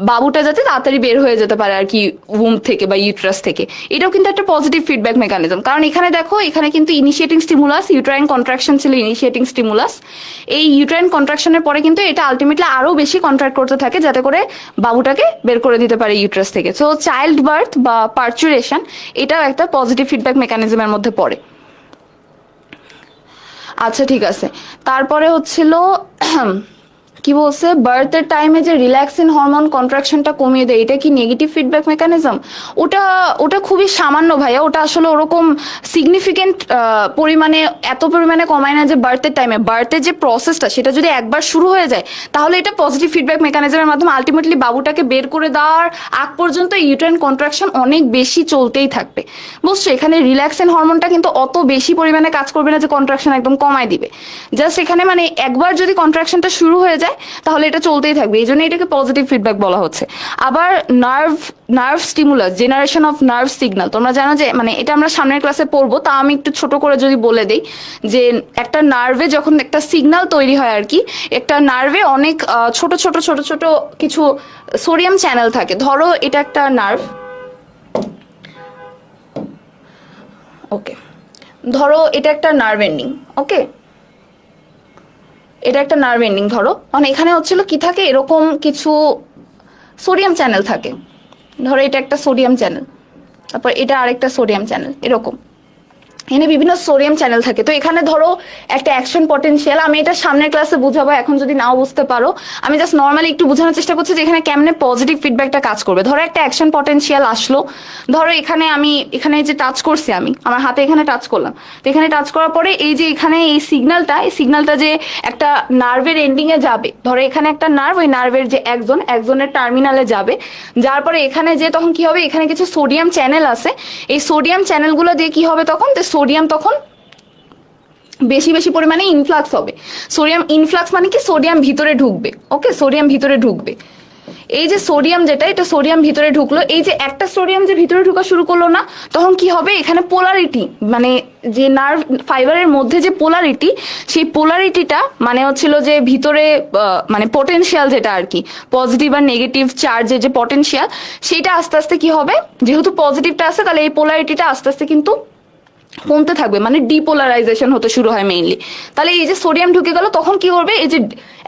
বাবুটা যাতে তাড়াতাড়ি বের হয়ে যেতে পারে আর কি উম থেকে বা ইউট্রাস থেকে। এটাও কিন্তু একটা পজিটিভ ফিডব্যাক মেকানিজম, কারণ এখানে দেখো, এখানে কিন্তু ইনিশিয়েটিং স্টিমুলাস, ইউট্রাইন কন্ট্রাকশন ছিল ইনিশিয়েটিং স্টিমুলাস। এই ইউট্রাইন কন্ট্রাকশনের পরে কিন্তু এটা আলটিমেটলি আরো বেশি কন্ট্রাক্ট করতে থাকে, যাতে করে বাবুটাকে বের করে দিতে পারে ইউট্রাস থেকে। সো চাইল্ড বার্থ বা পার্চুরেশন এটাও একটা পজিটিভ ফিডব্যাক মেকানিজমের মধ্যে পড়ে। আচ্ছা, ঠিক আছে। তারপরে হচ্ছিল কি বলছে, বার্থের টাইমে যে রিল্যাক্সিন হরমোন কন্ট্রাকশনটা কমিয়ে দেয়, এটা কি নেগেটিভ ফিডব্যাক মেকানিজম? ওটা খুবই সামান্য ভাইয়া, ওটা আসলে ওরকম সিগনিফিকেন্ট পরিমাণে এত পরিমাণে কমায় না যে বার্থের টাইমে, বার্থের যে প্রসেসটা সেটা যদি একবার শুরু হয়ে যায়, তাহলে এটা পজিটিভ ফিডব্যাক মেকানিজমের মাধ্যমে আলটিমেটলি বাবুটাকে বের করে দেওয়ার আগ পর্যন্ত ইউট্রাইন কন্ট্রাকশন অনেক বেশি চলতেই থাকবে। বুঝছো, এখানে রিল্যাক্সিন হরমোনটা কিন্তু অত বেশি পরিমাণে কাজ করবে না যে কন্ট্রাকশন একদম কমায় দিবে। জাস্ট এখানে মানে একবার যদি কন্ট্রাকশনটা শুরু হয়ে যায়, তাহলে এটা চলতেই থাকবে, এই জন্য এটাকে পজিটিভ ফিডব্যাক বলা হচ্ছে। আবার nerve stimulus, generation of nerve signal, তোমরা জানো যে মানে এটা আমরা সামনের ক্লাসে পড়বো, তা আমি একটু ছোট করে যদি বলে দিই যে একটা নার্ভে যখন একটা সিগন্যাল তৈরি হয় আর কি, একটা নার্ভে অনেক ছোট কিছু সোডিয়াম চ্যানেল থাকে। ধরো এটা একটা নার্ভ, ওকে, ধরো এটা একটা নার্ভ এন্ডিং, ওকে, এটা একটা নার্ভ এন্ডিং ধরো, মানে এখানে হচ্ছিল কি থাকে, এরকম কিছু সোডিয়াম চ্যানেল থাকে। ধরো এটা একটা সোডিয়াম চ্যানেল, তারপর এটা আরেকটা সোডিয়াম চ্যানেল, এরকম এখানে বিভিন্ন সোডিয়াম চ্যানেল থাকে। তো এখানে ধরো একটা অ্যাকশন পটেনশিয়াল, আমি এটা সামনের ক্লাসে বুঝাবো, এখন যদি নাও বুঝতে পারো আমি জাস্ট নর্মালি একটু বোঝানোর চেষ্টা করছি যে এখানে কেমনে পজিটিভ ফিডব্যাকটা কাজ করবে। ধরো একটা অ্যাকশন পটেনশিয়াল আসলো, ধরো এখানে যে টাচ করছি, আমি আমার হাতে এখানে টাচ করলাম, তো এখানে টাচ করার পরে এই যে এখানে এই সিগন্যালটা যে একটা নার্ভের এন্ডিং এ যাবে, ধরো এখানে একটা নার্ভ, ওই নার্ভের যে একজনের টার্মিনালে যাবে, যার পরে এখানে যে তখন কি হবে, এখানে কিছু সোডিয়াম চ্যানেল আছে, এই সোডিয়াম চ্যানেলগুলো দিয়ে কি হবে, তখন সোডিয়াম তখন বেশি পরিমাণে ইনফ্লাক্স হবে। সোডিয়াম ইনফ্লাক্স মানে কি, সোডিয়াম ভিতরে ঢুকবে, ওকে, সোডিয়াম ভিতরে ঢুকবে। এই যে সোডিয়াম এটা সোডিয়াম ভিতরে ঢুকলো, এই যে একটা সোডিয়াম যে ভিতরে ঢুকা শুরু করলো না, তখন কি হবে, এখানে পোলারিটি মানে যে নার্ভ ফাইবারের মধ্যে যে পোলারিটি, সেই পোলারিটিটা মানে হচ্ছিল যে ভিতরে মানে পটেনশিয়াল যেটা আর কি, পজিটিভ আর নেগেটিভ চার্জের যে পটেনশিয়াল, সেটা আস্তে আস্তে কি হবে, যেহেতু পজিটিভটা আছে, তাহলে এই পোলারিটিটা আস্তে আস্তে কিন্তু কমতে থাকবে, মানে ডিপোলারাইজেশন হতে শুরু হয় মেইনলি। তাহলে এই যে সোডিয়াম ঢুকে গেল, তখন কি করবে, এই যে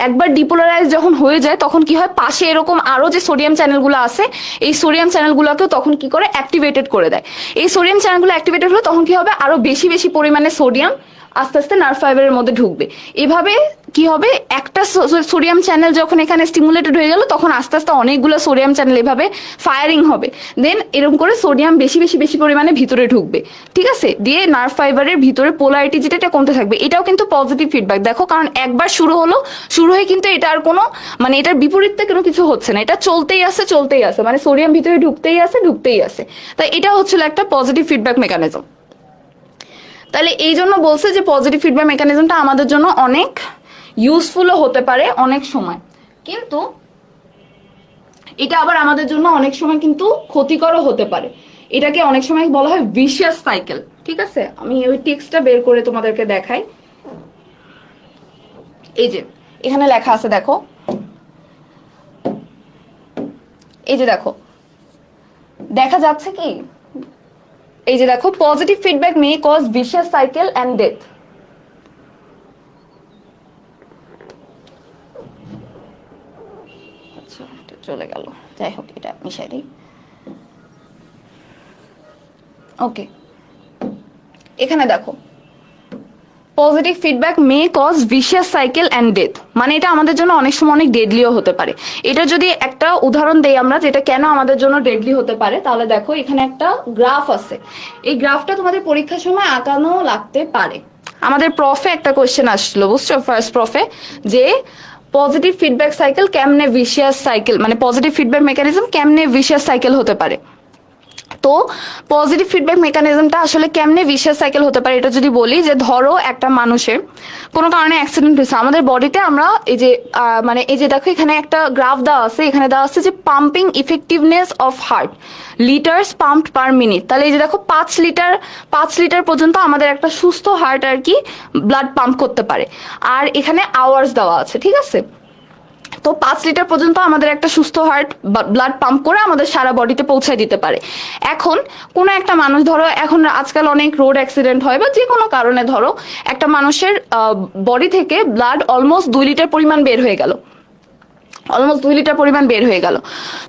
একবার ডিপোলারাইজ যখন হয়ে যায় তখন কি হয়, পাশে এরকম আরো যে সোডিয়াম চ্যানেলগুলো আছে, এই সোডিয়াম চ্যানেলগুলোকেও তখন কি করে অ্যাক্টিভেটেড করে দেয়। এই সোডিয়াম চ্যানেলগুলো অ্যাক্টিভেটেড হলে তখন কি হবে, আরো বেশি বেশি পরিমাণে সোডিয়াম আস্তে আস্তে নার্ভ ফাইবারের মধ্যে ঢুকবে। এভাবে কি হবে, একটা সোডিয়াম চ্যানেল যখন এখানে স্টিমুলেটেড হয়ে গেল, তখন আস্তে আস্তে অনেকগুলো সোডিয়াম চ্যানেল এভাবে ফায়ারিং হবে। দেন এরকম করে সোডিয়াম বেশি বেশি বেশি পরিমাণে ভিতরে ঢুকবে, ঠিক আছে, দিয়ে নার্ভ ফাইবারের ভিতরে পোলারিটি যেটা এটা কমতে থাকবে। এটাও কিন্তু পজিটিভ ফিডব্যাক, দেখো, কারণ একবার শুরু হলো, শুরু হয়ে কিন্তু এটা আর কোনো মানে এটার বিপরীতে কোনো কিছু হচ্ছে না, এটা চলতেই আছে, মানে সোডিয়াম ভিতরে ঢুকতেই আছে। তাই এটা হচ্ছিল একটা পজিটিভ ফিডব্যাক মেকানিজম। তাহলে এই জন্য বলছে যে পজিটিভ ফিডব্যাক মেকানিজমটা আমাদের জন্য অনেক ইউজফুলও হতে পারে অনেক সময়, কিন্তু এটা আবার আমাদের জন্য অনেক সময় কিন্তু ক্ষতিকরও হতে পারে। এটাকে অনেক সময় বলা হয় ভিশিয়াস সাইকেল, ঠিক আছে। আমি ওই টেক্সটটা বের করে তোমাদেরকে দেখাই। এই যে এখানে লেখা আছে, দেখো, এই যে দেখো, দেখা যাচ্ছে কি, এই যে দেখো, positive feedback may cause vicious cycle and death. আচ্ছা, এটা চলে গেল, যাই হোক, এটা মিশাই দিই। ওকে, এখানে দেখো, positive feedback may cause vicious cycle and death, মানে এটা আমাদের জন্য অনেক সময় অনেক ডেডলিও হতে পারে। এটা যদি একটা উদাহরণ দেই আমরা, যেটা কেন আমাদের জন্য ডেডলি হতে পারে, তাহলে দেখো এখানে একটা গ্রাফ আছে। এই গ্রাফটা তোমাদের পরীক্ষার সময় আঁকানো লাগতে পারে। আমাদের প্রফে একটা কোয়েশ্চেন আসলো, বুঝছো, ফার্স্ট প্রফে, যে পজিটিভ ফিডব্যাক সাইকেল কেমনে ভিশিয়াস সাইকেল, মানে পজিটিভ ফিডব্যাক মেকানিজম কেমনে ভিশিয়াস সাইকেল হতে পারে। তো পজিটিভ ফিডব্যাক মেকানিজমটা আসলে কেমনে ভিশিয়াস সাইকেল হতে পারে, এটা যদি বলি, যে ধরো একটা মানুষের কোনো কারণে অ্যাক্সিডেন্ট হয়েছে, আমাদের বডিতে আমরা এই যে মানে এই যে দেখো এখানে একটা গ্রাফ দেওয়া আছে, এখানে দেওয়া আছে যে pumping effectiveness of heart litres pumped per minute. তাহলে এই যে দেখো 5 লিটার পর্যন্ত আমাদের একটা সুস্থ হার্ট আর কি ব্লাড পাম্প করতে পারে, আর এখানে আওয়ার্স দেওয়া আছে, ঠিক আছে। তো 5 লিটার পর্যন্ত আমাদের একটা সুস্থ হার্ট ব্লাড পাম্প করে আমাদের সারা বডিতে পৌঁছায় দিতে পারে। এখন কোনো একটা মানুষ, ধরো এখন আজকাল অনেক রোড অ্যাক্সিডেন্ট হয় বা যে কোনো কারণে ধরো একটা মানুষের বডি থেকে ব্লাড অলমোস্ট 2 লিটার পরিমাণ বের হয়ে গেল,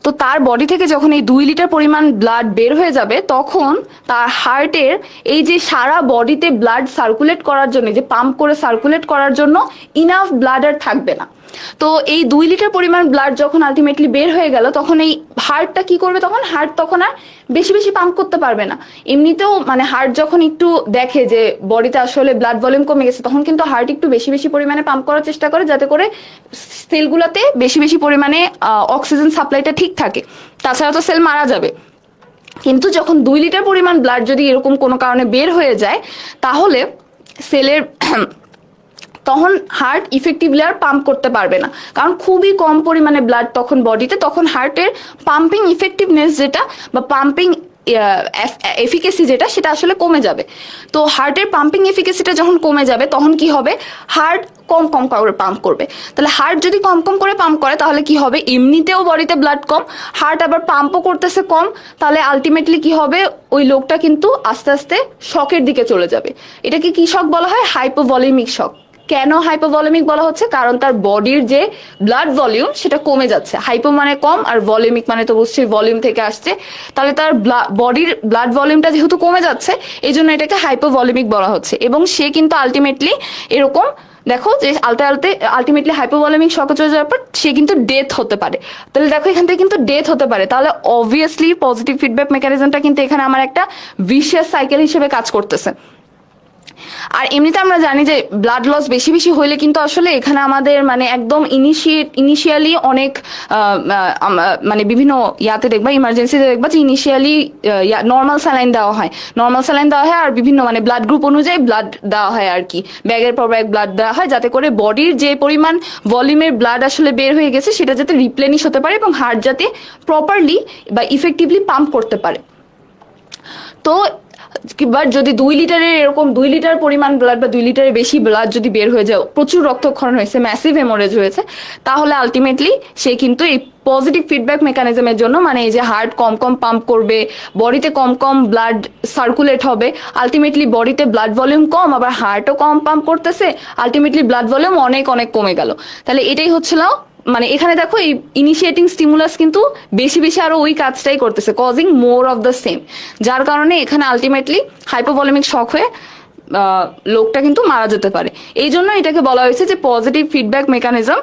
তো তার বডি থেকে যখন এই 2 লিটার পরিমাণ ব্লাড বের হয়ে যাবে, তখন তার হার্টের এই যে সারা বডিতে ব্লাড সার্কুলেট করার জন্য, যে পাম্প করে সার্কুলেট করার জন্য ইনাফ ব্লাড আর থাকবে না। তো এই 2 লিটার পরিমাণ ব্লাড যখন আলটিমেটলি বের হয়ে গেল, তখন এই হার্টটা কি করবে, তখন হার্ট তখন আর বেশি বেশি পাম্প করতে পারবে না। এমনিতেও মানে হার্ট যখন একটু দেখে যে বডিতে আসলে ব্লাড ভলিউম কমে গেছে, তখন কিন্তু হার্ট একটু বেশি বেশি পরিমাণে পাম্প করার চেষ্টা করে, যাতে করে সেলগুলোতে বেশি বেশি পরিমাণে অক্সিজেন সাপ্লাইটা ঠিক থাকে, তাছাড়া তো সেল মারা যাবে। কিন্তু যখন 2 লিটার পরিমাণ ব্লাড যদি এরকম কোনো কারণে বের হয়ে যায়, তাহলে সেলের তখন হার্ট ইফেক্টিভলি আর পাম্প করতে পারবে না, কারণ খুবই কম পরিমাণে ব্লাড তখন বডিতে, তখন হার্টের পাম্পিং ইফেক্টিভনেস যেটা বা পাম্পিং এফিকেসি যেটা, সেটা আসলে কমে যাবে। তো হার্টের পাম্পিং এফিকেসিটা যখন কমে যাবে, তখন কি হবে, হার্ট কম করে পাম্প করবে। তাহলে হার্ট যদি কম করে পাম্প করে, তাহলে কি হবে, এমনিতেও বডিতে ব্লাড কম, হার্ট আবার পাম্পও করতেছে কম, তাহলে আলটিমেটলি কি হবে, ওই লোকটা কিন্তু আস্তে আস্তে শকের দিকে চলে যাবে। এটাকে কি শক বলা হয়, হাইপোভলিমিক শক। কেন হাইপোভলিমিক বলা হচ্ছে, কারণ তার বডির যে ব্লাড ভলিউম সেটা কমে যাচ্ছে। হাইপো মানে কম, আর ভলিউমিক মানে তো বুঝছি ভলিউম থেকে আসছে, তাহলে তার বডির ব্লাড ভলিউমটা যেহেতু কমে যাচ্ছে, এই জন্য এটাকে হাইপোভলিমিক বলা হচ্ছে। এবং সে কিন্তু আলটিমেটলি এরকম দেখো যে আলটিমেটলি হাইপোভলিমিক শকে চলে যাওয়ার পর সে কিন্তু ডেথ হতে পারে। তাহলে দেখো এখান থেকে কিন্তু ডেথ হতে পারে। তাহলে অবভিয়াসলি পজিটিভ ফিডব্যাক মেকানিজমটা কিন্তু এখানে আমার একটা ভিশিয়াস সাইকেল হিসেবে কাজ করতেছে। আর এমনিতে আমরা জানি যে ব্লাড লস বেশি বেশি হইলে কিন্তু আসলে এখানে আমাদের মানে একদম ইনিশিয়ালি অনেক মানে বিভিন্ন ইয়াতে দেখবা, ইমার্জেন্সিতে দেখবা যে ইনিশিয়ালি নর্মাল স্যালাইন দেওয়া হয়, আর বিভিন্ন মানে ব্লাড গ্রুপ অনুযায়ী ব্লাড দেওয়া হয় আর কি, ব্যাগের পর ব্যাগ ব্লাড দেওয়া হয়, যাতে করে বডির যে পরিমাণ ভলিউমের ব্লাড আসলে বের হয়ে গেছে সেটা যাতে রিপ্লেনিশ হতে পারে এবং হার্ট যাতে প্রপারলি বা ইফেক্টিভলি পাম্প করতে পারে। তো বাট যদি 2 লিটারের এরকম 2 লিটার পরিমাণ ব্লাড বা 2 লিটারের বেশি ব্লাড যদি বের হয়ে যায়, প্রচুর রক্তক্ষরণ হয়েছে, ম্যাসিভ হেমোরেজ হয়েছে, তাহলে আলটিমেটলি সে কিন্তু এই পজিটিভ ফিডব্যাক মেকানিজমের জন্য, মানে এই যে হার্ট কম কম পাম্প করবে, বডিতে কম কম ব্লাড সার্কুলেট হবে, আলটিমেটলি বডিতে ব্লাড ভলিউম কম, আবার হার্টও কম পাম্প করতেছে, আলটিমেটলি ব্লাড ভলিউম অনেক অনেক কমে গেল। তাহলে এটাই হচ্ছিল, মানে এখানে দেখো এই ইনিশিয়েটিং স্টিমুলাস কিন্তু বেশি বেশি আরো ওই কাজটাই করতেছে, causing more of the same, যার কারণে এখানে আলটিমেটলি হাইপোভলিমিক শক হয়ে লোকটা কিন্তু মারা যেতে পারে। এই জন্য এটাকে বলা হয়েছে যে পজিটিভ ফিডব্যাক মেকানিজম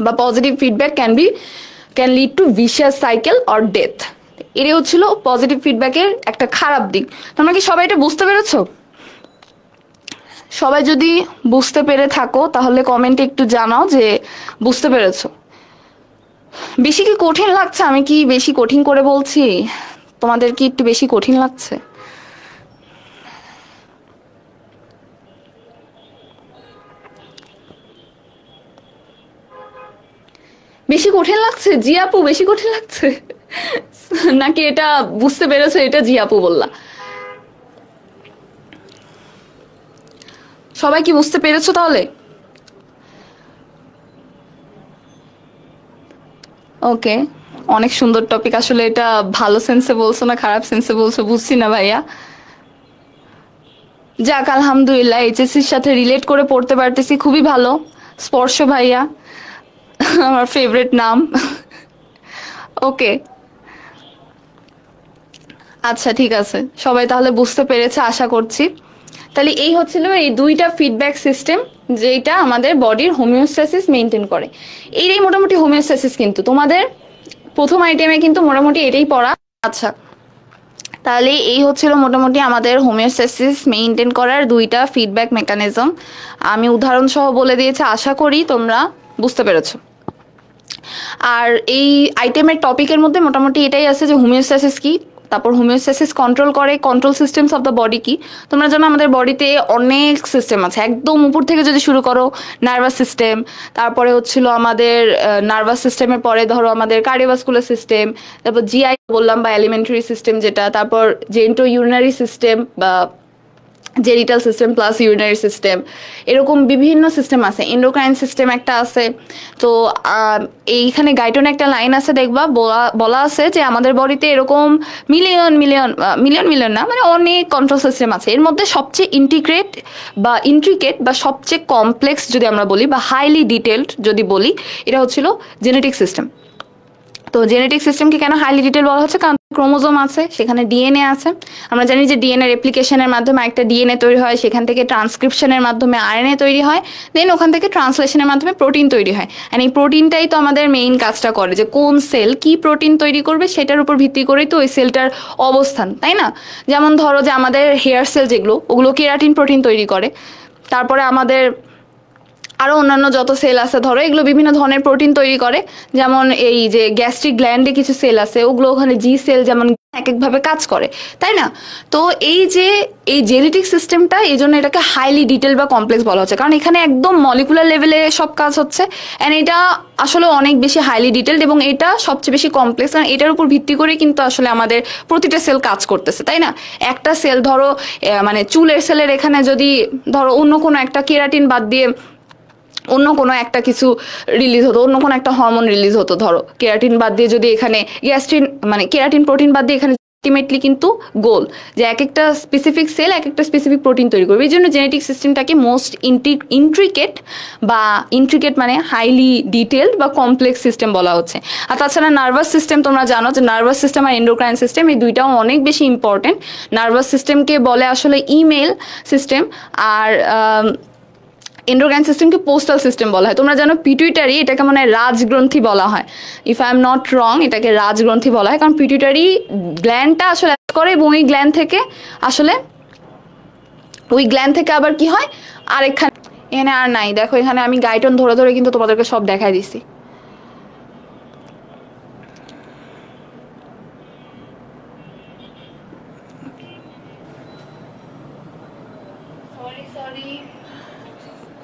বা positive feedback can lead to vicious cycle or death. এটাই হচ্ছিল পজিটিভ ফিডব্যাকের একটা খারাপ দিক। তোমরা কি সবাই এটা বুঝতে পেরেছো? সবাই যদি বুঝতে পেরে থাকো তাহলে কমেন্টে একটু জানাও যে বুঝতে পেরেছো। বেশি কি কঠিন লাগছে? আমি কি বেশি কঠিন করে বলছি? তোমাদের কি একটু বেশি কঠিন লাগছে? বেশি কঠিন লাগছে? জি আপু বেশি কঠিন লাগছে নাকি এটা বুঝতে পেরেছো? এটা জি আপু বললা। সবাই কি বুঝতে পেরেছো তাহলে? ওকে, অনেক সুন্দর টপিক। আসলে এটা ভালো সেন্সে বলছো না খারাপ সেন্সে বলছো বুঝছি না ভাইয়া। যাক আলহামদুলিল্লাহ, এইচএসসির সাথে রিলেট করে পড়তে পারতেছি, খুবই ভালো। স্পর্শ ভাইয়া আমার ফেভারিট নাম। ওকে, আচ্ছা ঠিক আছে, সবাই তাহলে বুঝতে পেরেছে আশা করছি। তাহলে এই হচ্ছিল এই দুইটা ফিডব্যাক সিস্টেম যেটা আমাদের বডির হোমিওস্ট্যাসিস মেনটেন করে। এইটাই মোটামুটি হোমিওস্ট্যাসিস, কিন্তু তোমাদের প্রথম আইটেমে কিন্তু মোটামুটি এটাই পড়া। আচ্ছা, তাহলে এই হচ্ছিল মোটামুটি আমাদের হোমিওস্ট্যাসিস মেইনটেইন করার দুইটা ফিডব্যাক মেকানিজম। আমি উদাহরণ সহ বলে দিয়েছি, আশা করি তোমরা বুঝতে পেরেছো। আর এই আইটেমের টপিকের মধ্যে মোটামুটি এটাই আছে যে হোমিওস্ট্যাসিস কি, তারপর হোমিওস্ট্যাসিস কন্ট্রোল করে, control systems of the body কি। তোমরা জানো আমাদের বডিতে অনেক সিস্টেম আছে, একদম উপর থেকে যদি শুরু করো নার্ভাস সিস্টেম, তারপরে হচ্ছিল আমাদের নার্ভাস সিস্টেমের পরে ধরো আমাদের কার্ডিওভাস্কুলার সিস্টেম, তারপর জিআই বললাম বা এলিমেন্টারি সিস্টেম যেটা, তারপর জেন্টো ইউরিনারি সিস্টেম বা genital system plus urinary system, এরকম বিভিন্ন সিস্টেম আছে। এন্ডোক্রাইন সিস্টেম একটা আছে। তো এইখানে গাইটনে একটা লাইন আছে, দেখবা বলা আছে যে আমাদের বডিতে এরকম মিলিয়ন মিলিয়ন মিলিয়ন মিলিয়ন না, মানে অনেক কন্ট্রোল সিস্টেম আছে। এর মধ্যে সবচেয়ে ইন্ট্রিকেট বা সবচেয়ে কমপ্লেক্স যদি আমরা বলি বা হাইলি ডিটেলড যদি বলি, এটা হচ্ছিল জেনেটিক সিস্টেম। তো জেনেটিক সিস্টেমকে কেন হাইলি ডিটেল বলা হচ্ছে? কারণ ক্রোমোজোম আছে, সেখানে ডিএনএ আছে। আমরা জানি যে ডিএনএ রেপ্লিকেশনের মাধ্যমে একটা ডিএনএ তৈরি হয়, সেখান থেকে ট্রান্সক্রিপশনের মাধ্যমে আরএনএ তৈরি হয়, দেন ওখান থেকে ট্রান্সলেশনের মাধ্যমে প্রোটিন তৈরি হয়। অ্যান্ড এই প্রোটিনটাই তো আমাদের মেইন কাজটা করে, যে কোন সেল কি প্রোটিন তৈরি করবে সেটার উপর ভিত্তি করেই তো ওই সেলটার অবস্থান, তাই না? যেমন ধরো যে আমাদের হেয়ার সেল যেগুলো, ওগুলো কেরাটিন প্রোটিন তৈরি করে। তারপরে আমাদের আরও অন্যান্য যত সেল আছে ধরো, এগুলো বিভিন্ন ধরনের প্রোটিন তৈরি করে। যেমন এই যে গ্যাস্ট্রিক গ্ল্যান্ডে কিছু সেল আছে, ওগুলো ওখানে জি সেল যেমন এক একভাবে কাজ করে, তাই না? তো এই যে এই জেনেটিক সিস্টেমটা, এই জন্য এটাকে হাইলি ডিটেল বা কমপ্লেক্স বলা হচ্ছে, কারণ এখানে একদম মলিকুলার লেভেলে সব কাজ হচ্ছে। অ্যান্ড এটা আসলে অনেক বেশি হাইলি ডিটেলড এবং এটা সবচেয়ে বেশি কমপ্লেক্স, কারণ এটার উপর ভিত্তি করে কিন্তু আসলে আমাদের প্রতিটা সেল কাজ করতেছে, তাই না? একটা সেল ধরো মানে চুলের সেলের এখানে যদি ধরো অন্য কোনো একটা কেরাটিন বাদ দিয়ে অন্য কোনো একটা কিছু রিলিজ হতো, অন্য কোনো একটা হরমোন রিলিজ হতো, ধরো কেরাটিন বাদ দিয়ে যদি এখানে মানে কেরাটিন প্রোটিন বাদ দিয়ে এখানে আলটিমেটলি কিন্তু গোল যে এক একটা স্পেসিফিক সেল এক একটা স্পেসিফিক প্রোটিন তৈরি করবে। এই জন্য জেনেটিক সিস্টেমটাকে মোস্ট ইন্ট্রিকেট মানে হাইলি ডিটেলড বা কমপ্লেক্স সিস্টেম বলা হচ্ছে। আর তাছাড়া নার্ভাস সিস্টেম, তোমরা জানো যে নার্ভাস সিস্টেম আর এন্ডোক্রাইন সিস্টেম এই দুইটাও অনেক বেশি ইম্পর্টেন্ট। নার্ভাস সিস্টেমকে বলে আসলে ইমেল সিস্টেম, আর এন্ডোক্রাইন সিস্টেমকে পোস্টাল সিস্টেম বলা হয়। তোমরা জানো পিটুইটারি, এটাকে মানে রাজগ্রন্থি বলা হয়, if I am not wrong, এটাকে রাজগ্রন্থি বলা হয়, কারণ পিটুইটারি গ্ল্যান্ডটা আসলে করে এবং ওই গ্ল্যান্ড থেকে আবার কি হয় এখানে আর নাই, দেখো এখানে আমি গাইটন ধরে ধরে কিন্তু তোমাদেরকে সব দেখাই দিছি।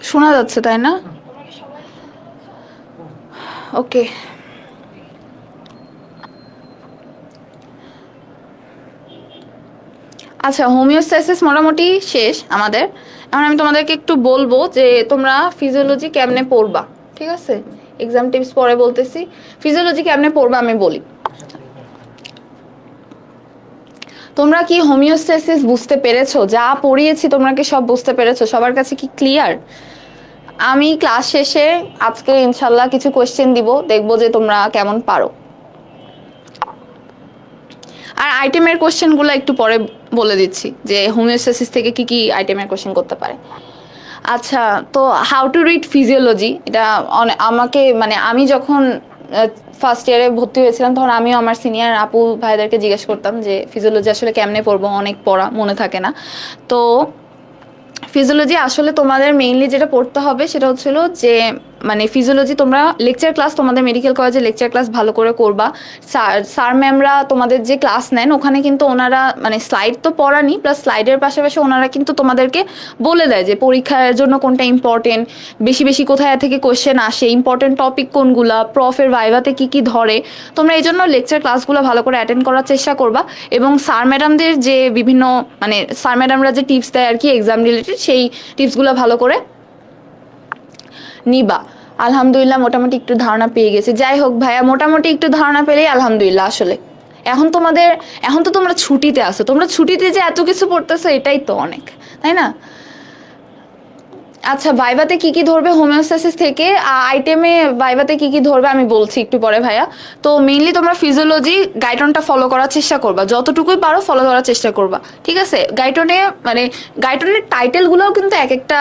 শোনা যাচ্ছে তাই না? ওকে, আচ্ছা, হোমিওস্ট্যাসিস মোটামুটি শেষ আমাদের। এখন আমি তোমাদেরকে একটু বলবো যে তোমরা ফিজিওলজি কেমনে পড়বা, ঠিক আছে? এক্সাম টিপস পরে বলতেছি, ফিজিওলজি কেমনে পড়বা আমি বলি। তোমরা কি হোমিওস্ট্যাসিস বুঝতে পেরেছো? যা পড়িয়েছি তোমরা কি সব বুঝতে পেরেছো? সবার কাছে কি ক্লিয়ার? আমি ক্লাস শেষে আজকে ইনশাল্লাহ কিছু কোয়েশ্চেন দিব, দেখবো যে তোমরা কেমন পারো। আর আইটেমের কোয়েশ্চেনগুলো একটু পরে বলে দিচ্ছি যে হোমিওস্ট্যাসিস থেকে কি কি আইটেমের কোয়েশ্চেন করতে পারে। আচ্ছা, তো হাউ টু রিড ফিজিওলজি, এটা আমাকে মানে আমি যখন ফার্স্ট ইয়ারে ভর্তি হয়েছিলাম তখন আমিও আমার সিনিয়র আপু ভাইদেরকে জিজ্ঞেস করতাম যে ফিজিওলজি আসলে কেমনে পড়বো, অনেক পড়া মনে থাকে না। তো ফিজিওলজি আসলে তোমাদের মেইনলি যেটা পড়তে হবে সেটা হচ্ছিল যে মানে ফিজিওলজি তোমরা লেকচার ক্লাস, তোমাদের মেডিকেল কলেজে লেকচার ক্লাস ভালো করে করবা। স্যার ম্যামরা তোমাদের যে ক্লাস নেন ওখানে কিন্তু ওনারা মানে স্লাইড তো পড়ানি, প্লাস স্লাইডের পাশাপাশি ওনারা কিন্তু তোমাদেরকে বলে দেয় যে পরীক্ষার জন্য কোনটা ইম্পর্টেন্ট, বেশি বেশি কোথায় থেকে কোয়েশ্চেন আসে, ইম্পর্টেন্ট টপিক কোনগুলা, প্রফের ভাইভাতে কি কি ধরে। তোমরা এই জন্য লেকচার ক্লাসগুলো ভালো করে অ্যাটেন্ড করার চেষ্টা করবা এবং স্যার ম্যাডামদের যে বিভিন্ন মানে স্যার ম্যাডামরা যে টিপস দেয় আর কি এক্সাম রিলেটেড, সেই টিপসগুলো ভালো করে নিবা। আলহামদুলিল্লাহ মোটামুটি একটু ধারণা পেয়ে গেছে। যাই হোক ভাইয়া, মোটামুটি একটু ধারণা পেলেই আলহামদুলিল্লাহ। আসলে এখন তো তোমরা ছুটিতে আসো, তোমরা ছুটিতে যে এত কিছু পড়তেছো এটাই তো অনেক, তাই না? আচ্ছা, ভাইভাতে কি কি ধরবে হোমিওস্ট্যাসিস থেকে, আইটেমে ভাইভাতে কি কি ধরবে আমি বলছি একটু পরে ভাইয়া। তো মেইনলি তোমরা ফিজিওলজি গাইডনটা ফলো করার চেষ্টা করবা, যতটুকুই পারো ফলো করার চেষ্টা করবা, ঠিক আছে? গাইডনের টাইটেলগুলোও কিন্তু এক একটা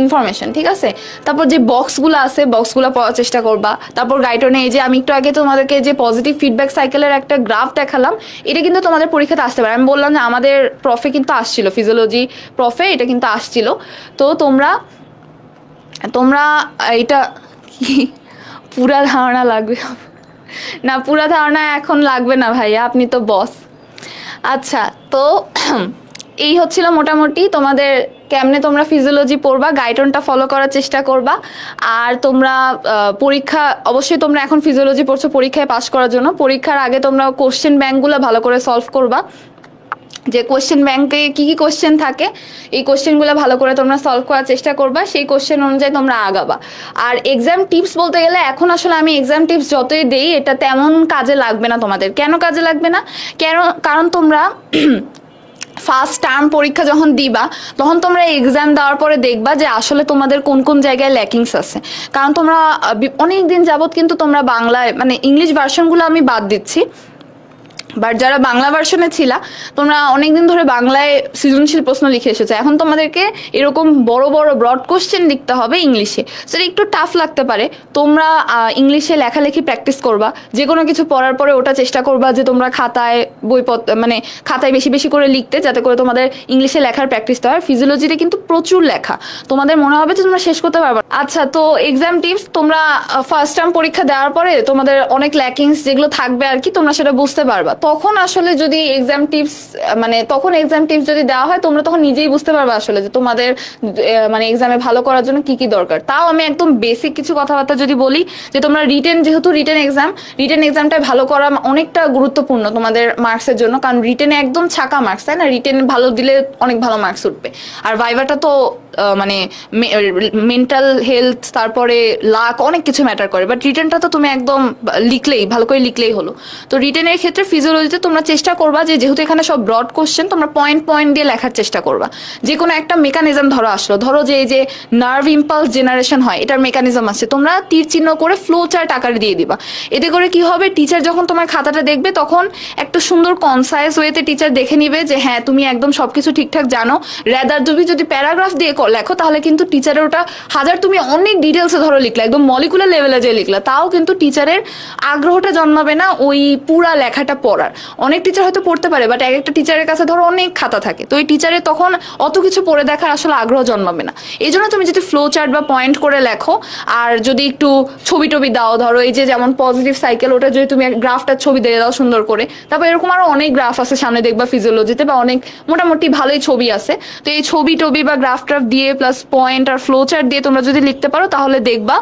ইনফরমেশন, ঠিক আছে? তারপর যে বক্সগুলো আছে বক্সগুলো পড়ার চেষ্টা করবা। তারপর গাইডনে এই যে আমি একটু আগে তোমাদেরকে যে পজিটিভ ফিডব্যাক সাইকেলের একটা গ্রাফ দেখালাম, এটা কিন্তু তোমাদের পরীক্ষাতে আসতে পারে। আমি বললাম যে আমাদের প্রফে কিন্তু আসছিল, ফিজিওলজি প্রফে এটা কিন্তু আসছিল। তো তোমরা এটা কি পুরা ধারণা লাগবে না? পুরা ধারণা এখন লাগবে না ভাইয়া, আপনি তো বস। আচ্ছা, তো এই হচ্ছিল মোটামুটি তোমাদের কেমনে তোমরা ফিজিওলজি পড়বা, গাইডনটা ফলো করার চেষ্টা করবা। আর তোমরা পরীক্ষা অবশ্যই তোমরা এখন ফিজিওলজি পড়ছো পরীক্ষায় পাস করার জন্য, পরীক্ষার আগে তোমরা কোশ্চেন ব্যাংকগুলো ভালো করে সলভ করবা। যে কোশ্চেন ব্যাংকে কি কি কোশ্চেন থাকে এই কোশ্চেনগুলো ভালো করে তোমরা সলভ করার চেষ্টা করবা, সেই কোশ্চেন অনুযায়ী তোমরা আগাবা। আর এক্সাম টিপস বলতে গেলে এখন আসলে আমি এক্সাম টিপস যতই দেই এটা তেমন কাজে লাগবে না তোমাদের। কেন কাজে লাগবে না? কারণ তোমরা ফার্স্ট টার্ম পরীক্ষা যখন দিবা তখন তোমরা এক্সাম দেওয়ার পরে দেখবা যে আসলে তোমাদের কোন কোন জায়গায় ল্যাকিংস আছে। কারণ তোমরা অনেক দিন যাবত কিন্তু তোমরা বাংলায় মানে ইংলিশ ভার্সনগুলো আমি বাদ দিচ্ছি, বাট যারা বাংলা ভার্সনে ছিলা তোমরা অনেকদিন ধরে বাংলায় সৃজনশীল প্রশ্ন লিখে এসেছো। এখন তোমাদেরকে এরকম বড় বড় ব্রড কোশ্চেন লিখতে হবে ইংলিশে, সেটা একটু টাফ লাগতে পারে। তোমরা ইংলিশে লেখালেখি প্র্যাকটিস করবা, যে কোনো কিছু পড়ার পরে ওটা চেষ্টা করবা যে তোমরা খাতায় মানে খাতায় বেশি বেশি করে লিখতে, যাতে করে তোমাদের ইংলিশে লেখার প্র্যাকটিসটা হয়। ফিজিওলজিতে কিন্তু প্রচুর লেখা, তোমাদের মনে হবে যে তোমরা শেষ করতে পারবে। আচ্ছা, তো এক্সাম টিপস, তোমরা ফার্স্ট টার্ম পরীক্ষা দেওয়ার পরে তোমাদের অনেক ল্যাকিংস যেগুলো থাকবে আর কি তোমরা সেটা বুঝতে পারবা। তখন আসলে যদি এক্সাম টিপস যদি দেওয়া হয় তোমরা তখন নিজেই বুঝতে পারবে আসলে যে তোমাদের মানে এক্সামে ভালো করার জন্য কি কি দরকার। তাও আমি একদম বেসিক কিছু কথাবার্তা যদি বলি যে তোমরা যেহেতু রিটেন এক্সামটায় ভালো করা অনেকটা গুরুত্বপূর্ণ তোমাদের মার্কসের জন্য, কারণ রিটেনে একদম ছাকা মার্কস, তাই না? রিটেন ভালো দিলে অনেক ভালো মার্কস উঠবে। আর ভাইভাটা তো মানে মেন্টাল হেলথ তারপরে লাক অনেক কিছু ম্যাটার করে, বাট রিটেনটা তো তুমি একদম ভালো করে লিখলেই হলো। তো রিটেনের ক্ষেত্রে ফিজিওলজিতে তোমরা চেষ্টা করবা যে যেহেতু এখানে সব ব্রড কোশ্চেন তোমরা পয়েন্ট দিয়ে লেখার চেষ্টা করবা। যে কোনো একটা মেকানিজম ধরো যে এই যে নার্ভ ইম্পালস জেনারেশন হয়, এটার মেকানিজম আছে, তোমরা তীর চিহ্ন করে ফ্লো চার্ট আকারে দিয়ে দিবা। এতে করে কি হবে, টিচার যখন তোমার খাতাটা দেখবে তখন একটা সুন্দর কনসাইজ ওয়েতে টিচার দেখে নিবে যে হ্যাঁ তুমি একদম সবকিছু ঠিকঠাক জানো। রেদার তুমি যদি প্যারাগ্রাফ দিয়ে লেখো তাহলে কিন্তু টিচারের ওটা তুমি অনেক ডিটেলসে ধরো লিখলা, একদম মলিকুলার লেভেলে যে লিখলা, তাও কিন্তু টিচারের আগ্রহটা জন্মাবে না ওই পুরা লেখাটা পড়ার। অনেক টিচার হয়তো পড়তে পারে, বাট এক একটা টিচারের কাছে ধরো অনেক খাতা থাকে, তো ওই টিচারের তখন অত কিছু পড়ে দেখার আসলে আগ্রহ জন্মাবে না। এই জন্য তুমি যদি ফ্লো চার্ট বা পয়েন্ট করে লেখো, আর যদি একটু ছবি টবি দাও, ধরো এই যে যেমন পজিটিভ সাইকেল, ওটা যদি তুমি গ্রাফটার ছবি দিয়ে দাও সুন্দর করে, তারপর এরকম আরো অনেক গ্রাফ আছে সামনে দেখবা ফিজিওলজিতে, বা অনেক মোটামুটি ভালোই ছবি আছে। তো এই ছবি টবি বা গ্রাফ দিয়ে প্লাস পয়েন্ট আর ফ্লো চার্ট দিয়ে তোমরা যদি লিখতে পারো তাহলে দেখবা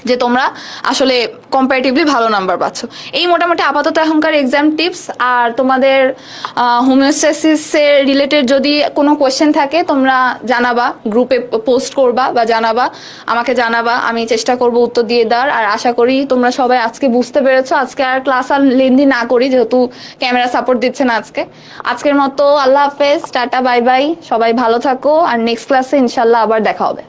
যে তোমরা আসলে কম্পারেটিভলি ভালো নাম্বার পাচ্ছ। এই মোটামুটি আপাতত এখনকার এক্সাম টিপস। আর তোমাদের হোমিওস্ট্যাসিসের রিলেটেড যদি কোনো কোয়েশ্চেন থাকে তোমরা জানাবা, গ্রুপে পোস্ট করবা বা জানাবা, আমাকে জানাবা, আমি চেষ্টা করব উত্তর দিয়ে দেওয়ার। আর আশা করি তোমরা সবাই আজকে বুঝতে পেরেছো। আজকে আর ক্লাস আর লেন্দি না করি, যেহেতু ক্যামেরা সাপোর্ট দিচ্ছে না আজকের মতো আল্লাহ হাফেজ, টাটা, বাই বাই, সবাই ভালো থাকো। আর নেক্সট ক্লাসে ইনশাল্লাহ আবার দেখা হবে।